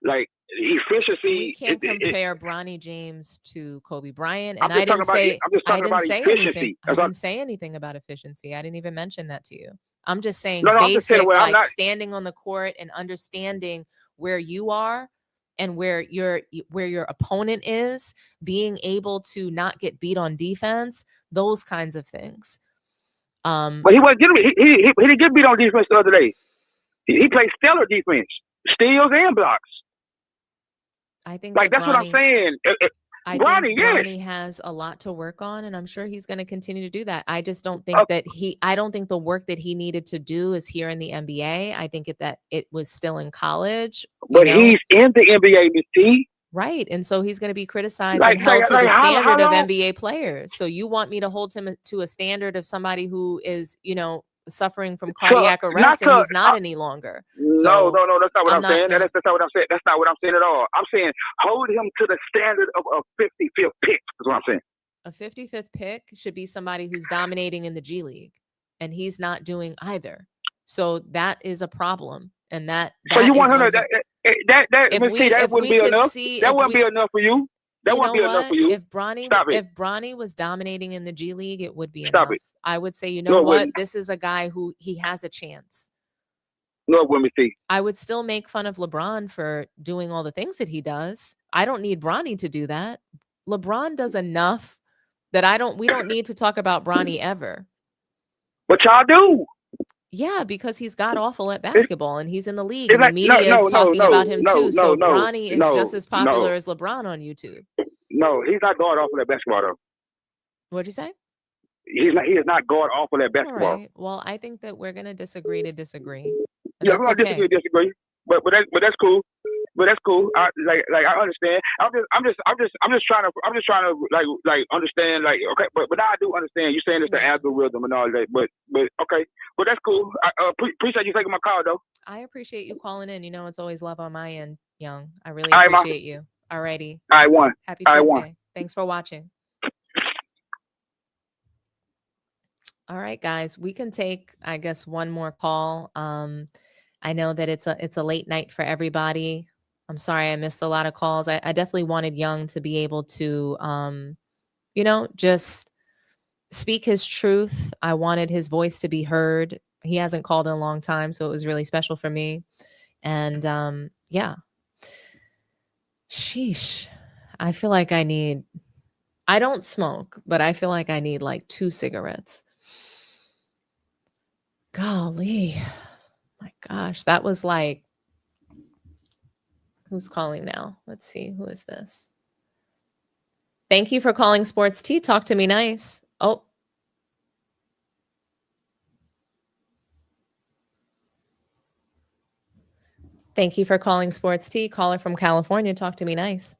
saying? Efficiency. We can't compare Bronny James to Kobe Bryant, and I didn't say anything about efficiency. I didn't even mention that to you. I'm just saying standing on the court and understanding where you are and where your opponent is, being able to not get beat on defense, those kinds of things. But he wasn't getting he didn't get beat on defense the other day. He played stellar defense. steals and blocks. I think Like that that's what I'm saying. I Bronny, think yes. Bronny has a lot to work on, and I'm sure he's going to continue to do that. I just don't think that I don't think the work that he needed to do is here in the NBA. I think that it was still in college. But he's in the NBA, Miss T. Right. And so he's going to be criticized and held to the standard of NBA players. So you want me to hold him to a standard of somebody who is, suffering from cardiac arrest and he's not any longer. No, that's not what I'm saying. That's not what I'm saying. That's not what I'm saying at all. I'm saying hold him to the standard of a 55th pick. That's what I'm saying. A 55th pick should be somebody who's dominating in the G League, and he's not doing either. So that is a problem. And that so you want him to that wouldn't be enough. That wouldn't be enough for you. That wouldn't be enough for you. If Bronny was dominating in the G League, it would be enough. I would say, this is a guy who he has a chance. No, it wouldn't be. I would still make fun of LeBron for doing all the things that he does. I don't need Bronny to do that. LeBron does enough that we don't need to talk about Bronny ever. But y'all do. Yeah, because he's god awful at basketball and he's in the league and the media is talking about him too. So Bronny is just as popular as LeBron on YouTube. No, he's not god awful at basketball though. What'd you say? He is not god awful at basketball. All right. Well, I think that we're gonna disagree to disagree. Yeah, we're gonna disagree. But that's cool. But that's cool. I understand. I'm just trying to like understand, like, okay, but now I do understand. You saying it's the algorithm and all that, but okay, but that's cool. I appreciate you taking my call though. I appreciate you calling in. It's always love on my end, Young. I really appreciate you. Alrighty. I won. Happy Tuesday. Thanks for watching. All right, guys, we can take, I guess, one more call. I know that it's a late night for everybody. I'm sorry I missed a lot of calls. I definitely wanted Young to be able to, just speak his truth. I wanted his voice to be heard. He hasn't called in a long time, so it was really special for me. And yeah. Sheesh. I feel like I don't smoke, but I feel like I need like 2 cigarettes. Golly. My gosh, that was like, who's calling now? Let's see, who is this? Thank you for calling Sports Tea. Talk to me nice. Oh. Thank you for calling Sports Tea. Caller from California. Talk to me nice.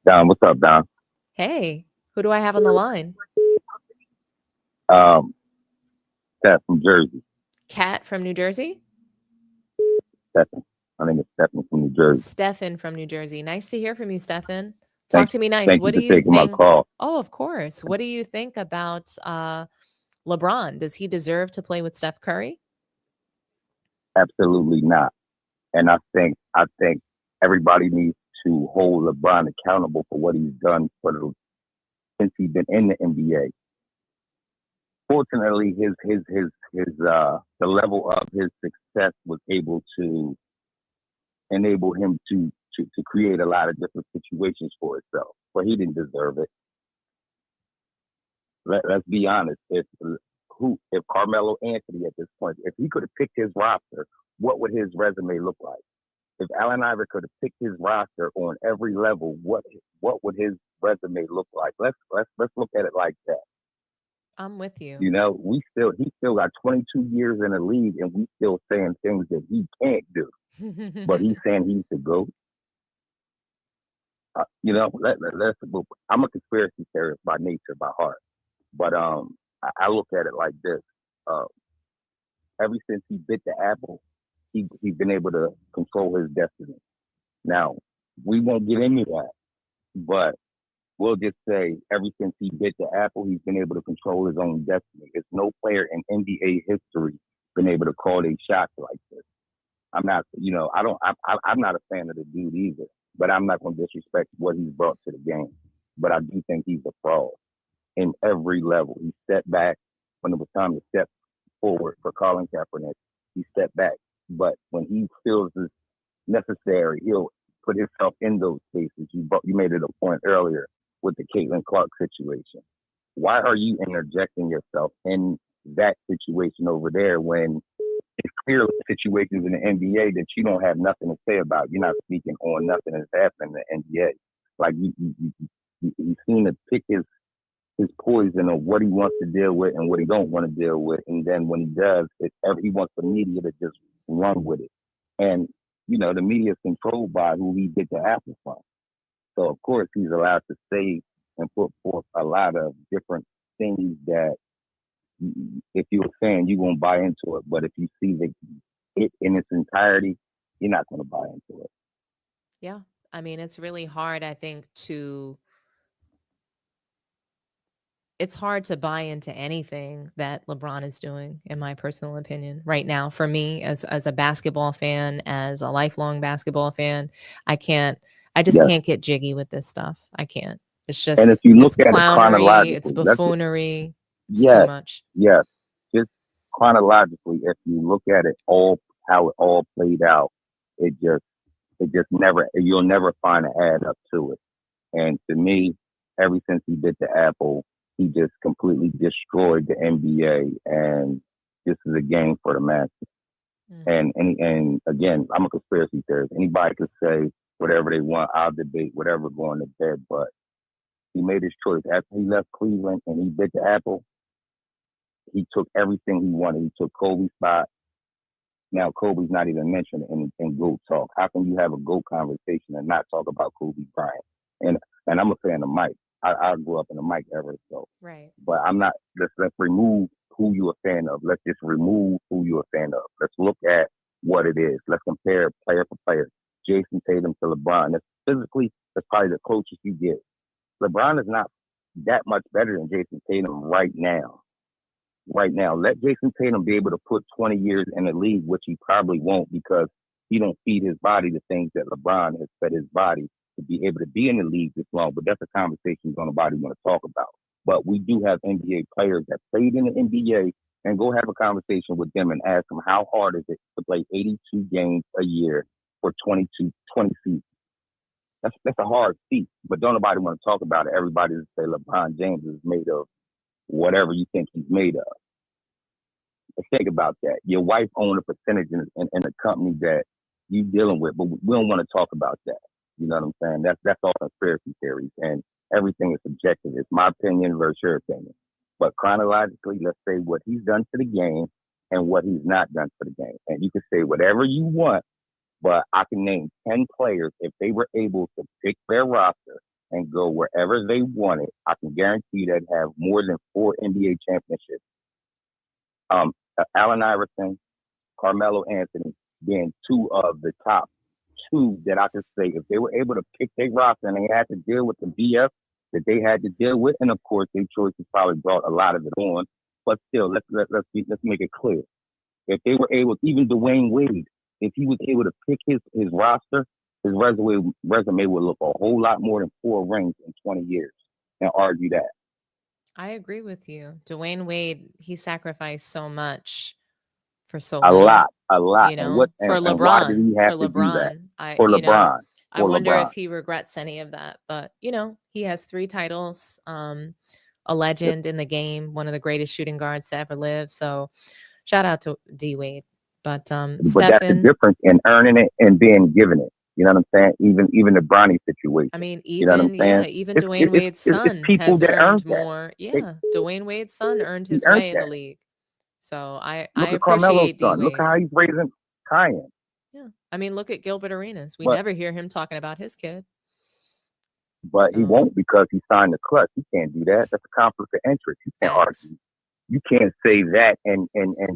Don, what's up, Don? Hey, who do I have on the line? Cat from Jersey. Cat from New Jersey? Stefan. My name is Stefan from New Jersey. Stefan from New Jersey. Nice to hear from you, Stefan. Talk to me nice. Thank what you do for you taking think? My call. Oh, of course. What do you think about LeBron? Does he deserve to play with Steph Curry? Absolutely not. And I think everybody needs to hold LeBron accountable for what he's done since he's been in the NBA. Fortunately, the level of his success was able to enable him to create a lot of different situations for himself, but he didn't deserve it. Let's be honest. If Carmelo Anthony at this point, if he could have picked his roster, what would his resume look like? If Allen Iverson could have picked his roster on every level, what would his resume look like? Let's look at it like that. I'm with you. He still got 22 years in the league, and we still saying things that he can't do. But he's saying he's the GOAT. I'm a conspiracy theorist by nature, by heart. But I look at it like this. Ever since he bit the apple, he's been able to control his destiny. Now, we won't get into that, but we'll just say ever since he bit the apple, he's been able to control his own destiny. There's no player in NBA history been able to call a shot like this. I'm not, I'm not a fan of the dude either, but I'm not going to disrespect what he's brought to the game. But I do think he's a fraud in every level. He stepped back when it was time to step forward for Colin Kaepernick. He stepped back, but when he feels it's necessary, he'll put himself in those spaces. You made it a point earlier with the Caitlin Clark situation. Why are you interjecting yourself in that situation over there when if clear situations in the NBA that you don't have nothing to say about. You're not speaking on nothing that's happening in the NBA. Like you seem to pick his poison of what he wants to deal with and what he don't want to deal with, and then when he does, he wants the media to just run with it. And the media is controlled by who he bit the apple from. So of course he's allowed to say and put forth a lot of different things that, if you're a fan, you won't buy into it. But if you see it in its entirety, you're not going to buy into it. Yeah. I mean, it's really hard, I think, it's hard to buy into anything that LeBron is doing, in my personal opinion, right now. For me, as a basketball fan, as a lifelong basketball fan, I just can't get jiggy with this stuff. I can't. It's just, and if you look it's at clownery, it chronologically, it's buffoonery. It's yes, too much. Yes. Just chronologically, if you look at it how it all played out, it just you'll never find an add up to it. And to me, ever since he bit the apple, he just completely destroyed the NBA, and this is a game for the masses. And again, I'm a conspiracy theorist. Anybody could say whatever they want. I'll debate whatever going to bed, but he made his choice. After he left Cleveland and he bit the apple, he took everything he wanted. He took Kobe's spot. Now Kobe's not even mentioned in GOAT talk. How can you have a GOAT conversation and not talk about Kobe Bryant? And I'm a fan of Mike. I grew up in the Mike era, so. Right. But I'm not. Let's remove who you're a fan of. Let's just remove who you're a fan of. Let's look at what it is. Let's compare player for player. Jason Tatum to LeBron. That's probably the closest you get. LeBron is not that much better than Jason Tatum right now. Right now, let Jason Tatum be able to put 20 years in the league, which he probably won't, because he don't feed his body the things that LeBron has fed his body to be able to be in the league this long. But that's a conversation nobody want to talk about. But we do have NBA players that played in the NBA, and go have a conversation with them and ask them how hard is it to play 82 games a year for 20 seasons. That's a hard feat, but don't nobody want to talk about it. Everybody just say LeBron James is made of whatever you think he's made of. But think about that. Your wife owns a percentage in a company that you're dealing with, but we don't want to talk about that. You know what I'm saying? That's all conspiracy theories, and everything is subjective. It's my opinion versus your opinion. But chronologically, let's say what he's done to the game and what he's not done for the game. And you can say whatever you want, but I can name 10 players, if they were able to pick their roster and go wherever they wanted, I can guarantee they'd have more than 4 NBA championships. Allen Iverson, Carmelo Anthony being 2 of the top 2 that I could say, if they were able to pick their roster and they had to deal with the BS that they had to deal with, and of course their choices probably brought a lot of it on, but still, let's make it clear. If they were able, even Dwayne Wade, if he was able to pick his roster, his resume would look a whole lot more than 4 rings in 20 years, and argue that. I agree with you. Dwayne Wade, he sacrificed so much for so a little. lot. You know, and for LeBron. And why did he have for to do that? LeBron. For LeBron. I wonder if he regrets any of that. But, he has 3 titles, a legend in the game, one of the greatest shooting guards to ever live. So shout out to D Wade. But that's Stefan, the difference in earning it and being given it. You know what I'm saying? Even the Bronny situation. I mean, you know what I'm saying? even Dwayne Wade's son people has that earned that. more. Yeah, Dwayne Wade's son earned his earned way in that. the league. So I Look at appreciate Carmelo's D son. Wade. Look how he's raising Kyan. Yeah, I mean, look at Gilbert Arenas. We But- never hear him talking about his kid. But he won't, because he signed the clutch. He can't do that. That's a conflict of interest. You can't argue. You can't say that and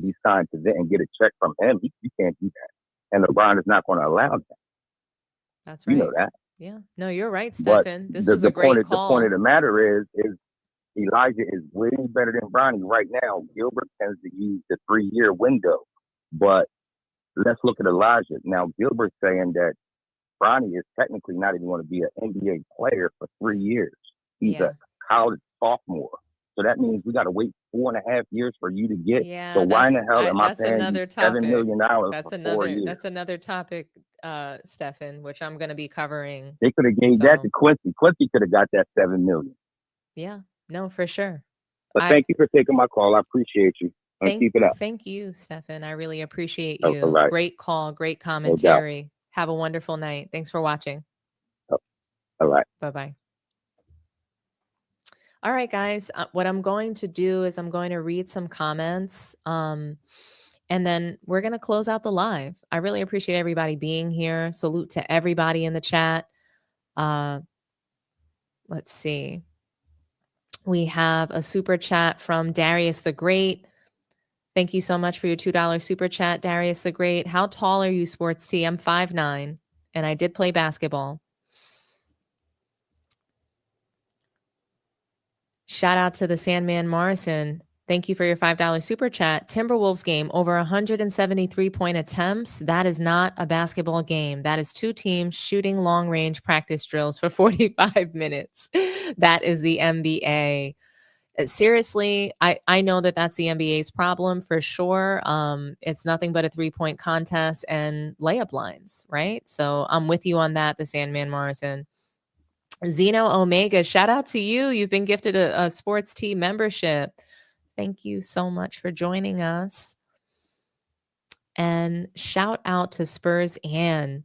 be signed to that and get a check from him. You can't do that. And LeBron is not going to allow that. That's right. You know that. Yeah. No, you're right, But Stefan. This was a great call. The point of the matter is Elijah is way better than Bronny right now. Gilbert tends to use the 3-year window. But let's look at Elijah. Now, Gilbert's saying that Bronny is technically not even going to be an NBA player for 3 years. He's a college sophomore. So that means we got to wait 4.5 years for you to get. Yeah, so why in the hell am I paying you $7 million for 4 years? That's another topic, Stefan, which I'm going to be covering. They could have gave that to Quincy. Quincy could have got that $7 million. Yeah, no, for sure. But thank you for taking my call. I appreciate you. Keep it up. Thank you, Stefan. I really appreciate All you. right. Great call, great No doubt. commentary. Have a wonderful night. Thanks for watching. All right. Bye-bye. All right, guys. What I'm going to do is I'm going to read some comments, and then we're going to close out the live. I really appreciate everybody being here. Salute to everybody in the chat. Let's see. We have a super chat from Darius the Great. Thank you so much for your $2 super chat, Darius the Great. How tall are you, Sports T? I'm 5'9", and I did play basketball. Shout out to the Sandman Morrison. Thank you for your $5 super chat. Timberwolves game, over 173-point attempts. That is not a basketball game. That is two teams shooting long-range practice drills for 45 minutes. That is the NBA. Seriously, I know that that's the NBA's problem for sure. It's nothing but a 3-point contest and layup lines, right? So I'm with you on that, the Sandman Morrison. Zeno Omega, shout out to you. You've been gifted a Sports Team membership. Thank you so much for joining us. And shout out to Spurs Ann.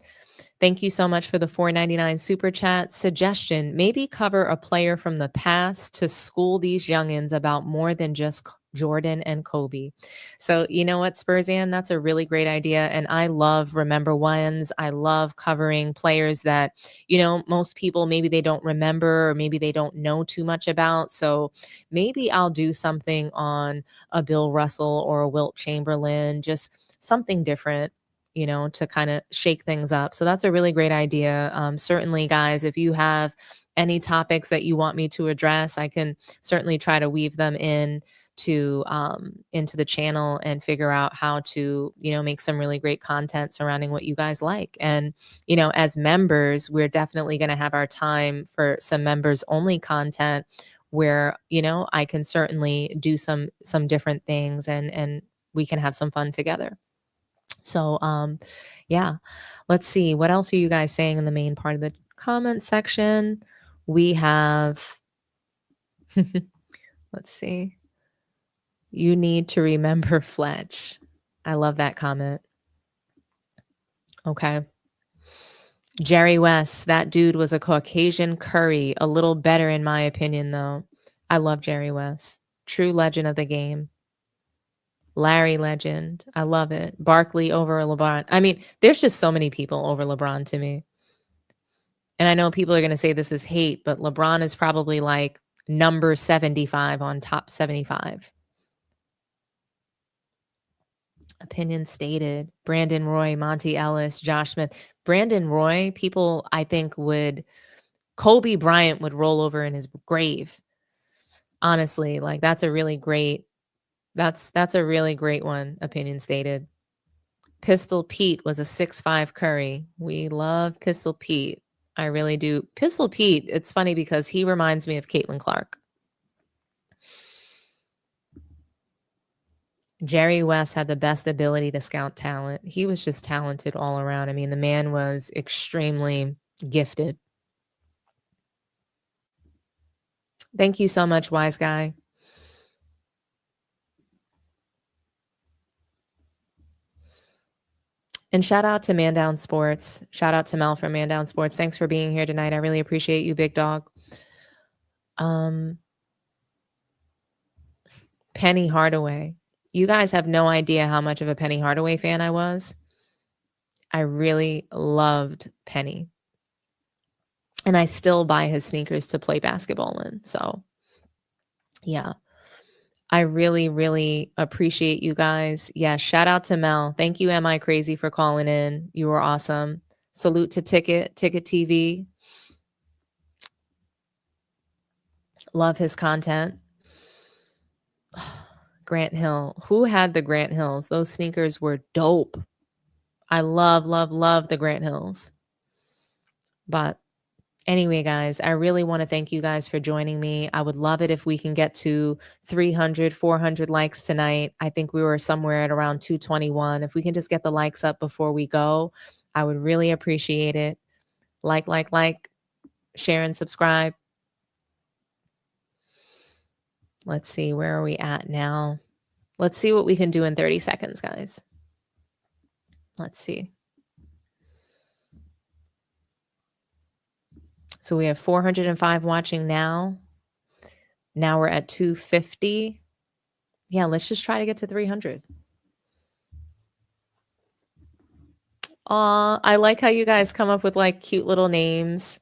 Thank you so much for the $4.99 super chat. Suggestion, maybe cover a player from the past to school these youngins about more than just Jordan and Kobe. So you know what, Spurs Ann, that's a really great idea. And I love Remember Ones. I love covering players that, you know, most people, maybe they don't remember or maybe they don't know too much about. So maybe I'll do something on a Bill Russell or a Wilt Chamberlain, just something different, you know, to kind of shake things up. So that's a really great idea. Certainly, guys, if you have any topics that you want me to address, I can certainly try to weave them in to into the channel and figure out how to, you know, make some really great content surrounding what you guys like. And, you know, as members, we're definitely going to have our time for some members only content where, you know, I can certainly do some different things and we can have some fun together. So, yeah, let's see. What else are you guys saying in the main part of the comment section? We have, let's see. You need to remember Fletch. I love that comment. Okay. Jerry West, that dude was a Caucasian Curry. A little better in my opinion, though. I love Jerry West. True legend of the game. Larry legend. I love it. Barkley over LeBron. I mean, there's just so many people over LeBron to me. And I know people are going to say this is hate, but LeBron is probably like number 75 on top 75. Opinion stated. Brandon Roy, Monty Ellis, Josh Smith. Brandon Roy, people I think Kobe Bryant would roll over in his grave. Honestly, like that's a really great one. Opinion stated. Pistol Pete was a 6'5" Curry. We love Pistol Pete. I really do. Pistol Pete, it's funny because he reminds me of Caitlin Clark. Jerry West had the best ability to scout talent. He was just talented all around. I mean, the man was extremely gifted. Thank you so much, Wise Guy. And shout out to Man Down Sports. Shout out to Mel from Man Down Sports. Thanks for being here tonight. I really appreciate you, big dog. Penny Hardaway. You guys have no idea how much of a Penny Hardaway fan I was. I really loved Penny. And I still buy his sneakers to play basketball in. So, yeah. I really, really appreciate you guys. Yeah, shout out to Mel. Thank you, Am I Crazy, for calling in. You were awesome. Salute to Ticket TV. Love his content. Grant Hill. Who had the Grant Hills? Those sneakers were dope. I love, love, love the Grant Hills. But anyway, guys, I really want to thank you guys for joining me. I would love it if we can get to 300, 400 likes tonight. I think we were somewhere at around 221. If we can just get the likes up before we go, I would really appreciate it. Like, share and subscribe. Let's see, where are we at now? Let's see what we can do in 30 seconds, guys. Let's see. So we have 405 watching now. Now we're at 250. Yeah, let's just try to get to 300. I like how you guys come up with like cute little names.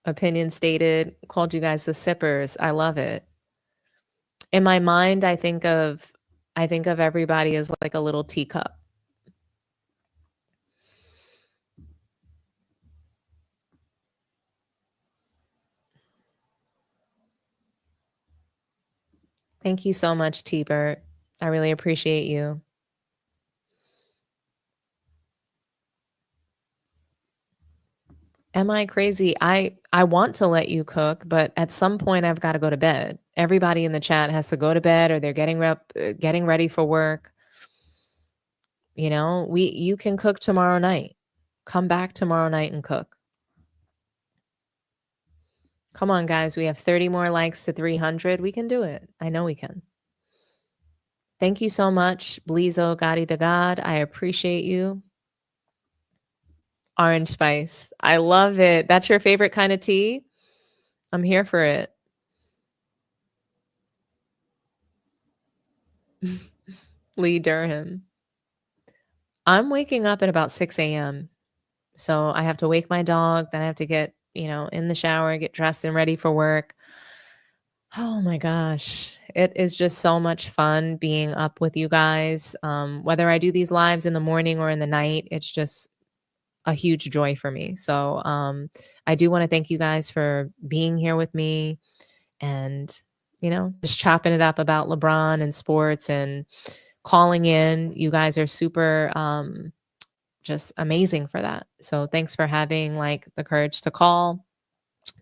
Opinion stated, called you guys the sippers. I love it. In my mind, I think of everybody as like a little teacup. Thank you so much, T-Bert. I really appreciate you. Am I crazy? I want to let you cook, but at some point I've got to go to bed. Everybody in the chat has to go to bed, or they're getting ready for work. You know, you can cook tomorrow night. Come back tomorrow night and cook. Come on, guys. We have 30 more likes to 300. We can do it. I know we can. Thank you so much, Blizo Gotti to God. I appreciate you. Orange spice. I love it. That's your favorite kind of tea? I'm here for it. Lee Durham. I'm waking up at about 6 a.m. So I have to wake my dog. Then I have to get, in the shower, get dressed and ready for work. Oh my gosh. It is just so much fun being up with you guys. Whether I do these lives in the morning or in the night, it's just a huge joy for me. So I do want to thank you guys for being here with me and, just chopping it up about LeBron and sports and calling in. You guys are super just amazing for that. So thanks for having like the courage to call.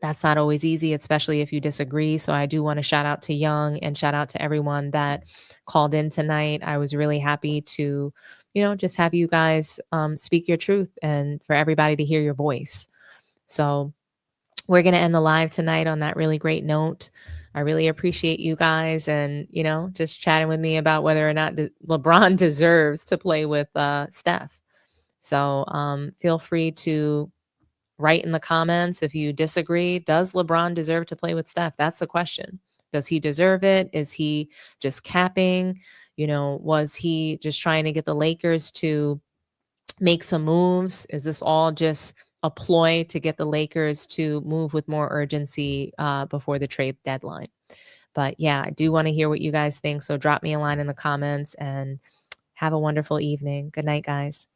That's not always easy, especially if you disagree. So I do want to shout out to Young and shout out to everyone that called in tonight. I was really happy to, just have you guys speak your truth and for everybody to hear your voice. So we're going to end the live tonight on that really great note. I really appreciate you guys and, just chatting with me about whether or not LeBron deserves to play with Steph. So feel free to write in the comments if you disagree. Does LeBron deserve to play with Steph? That's the question. Does he deserve it? Is he just capping? Was he just trying to get the Lakers to make some moves? Is this all just a ploy to get the Lakers to move with more urgency before the trade deadline? But yeah, I do want to hear what you guys think. So drop me a line in the comments and have a wonderful evening. Good night, guys.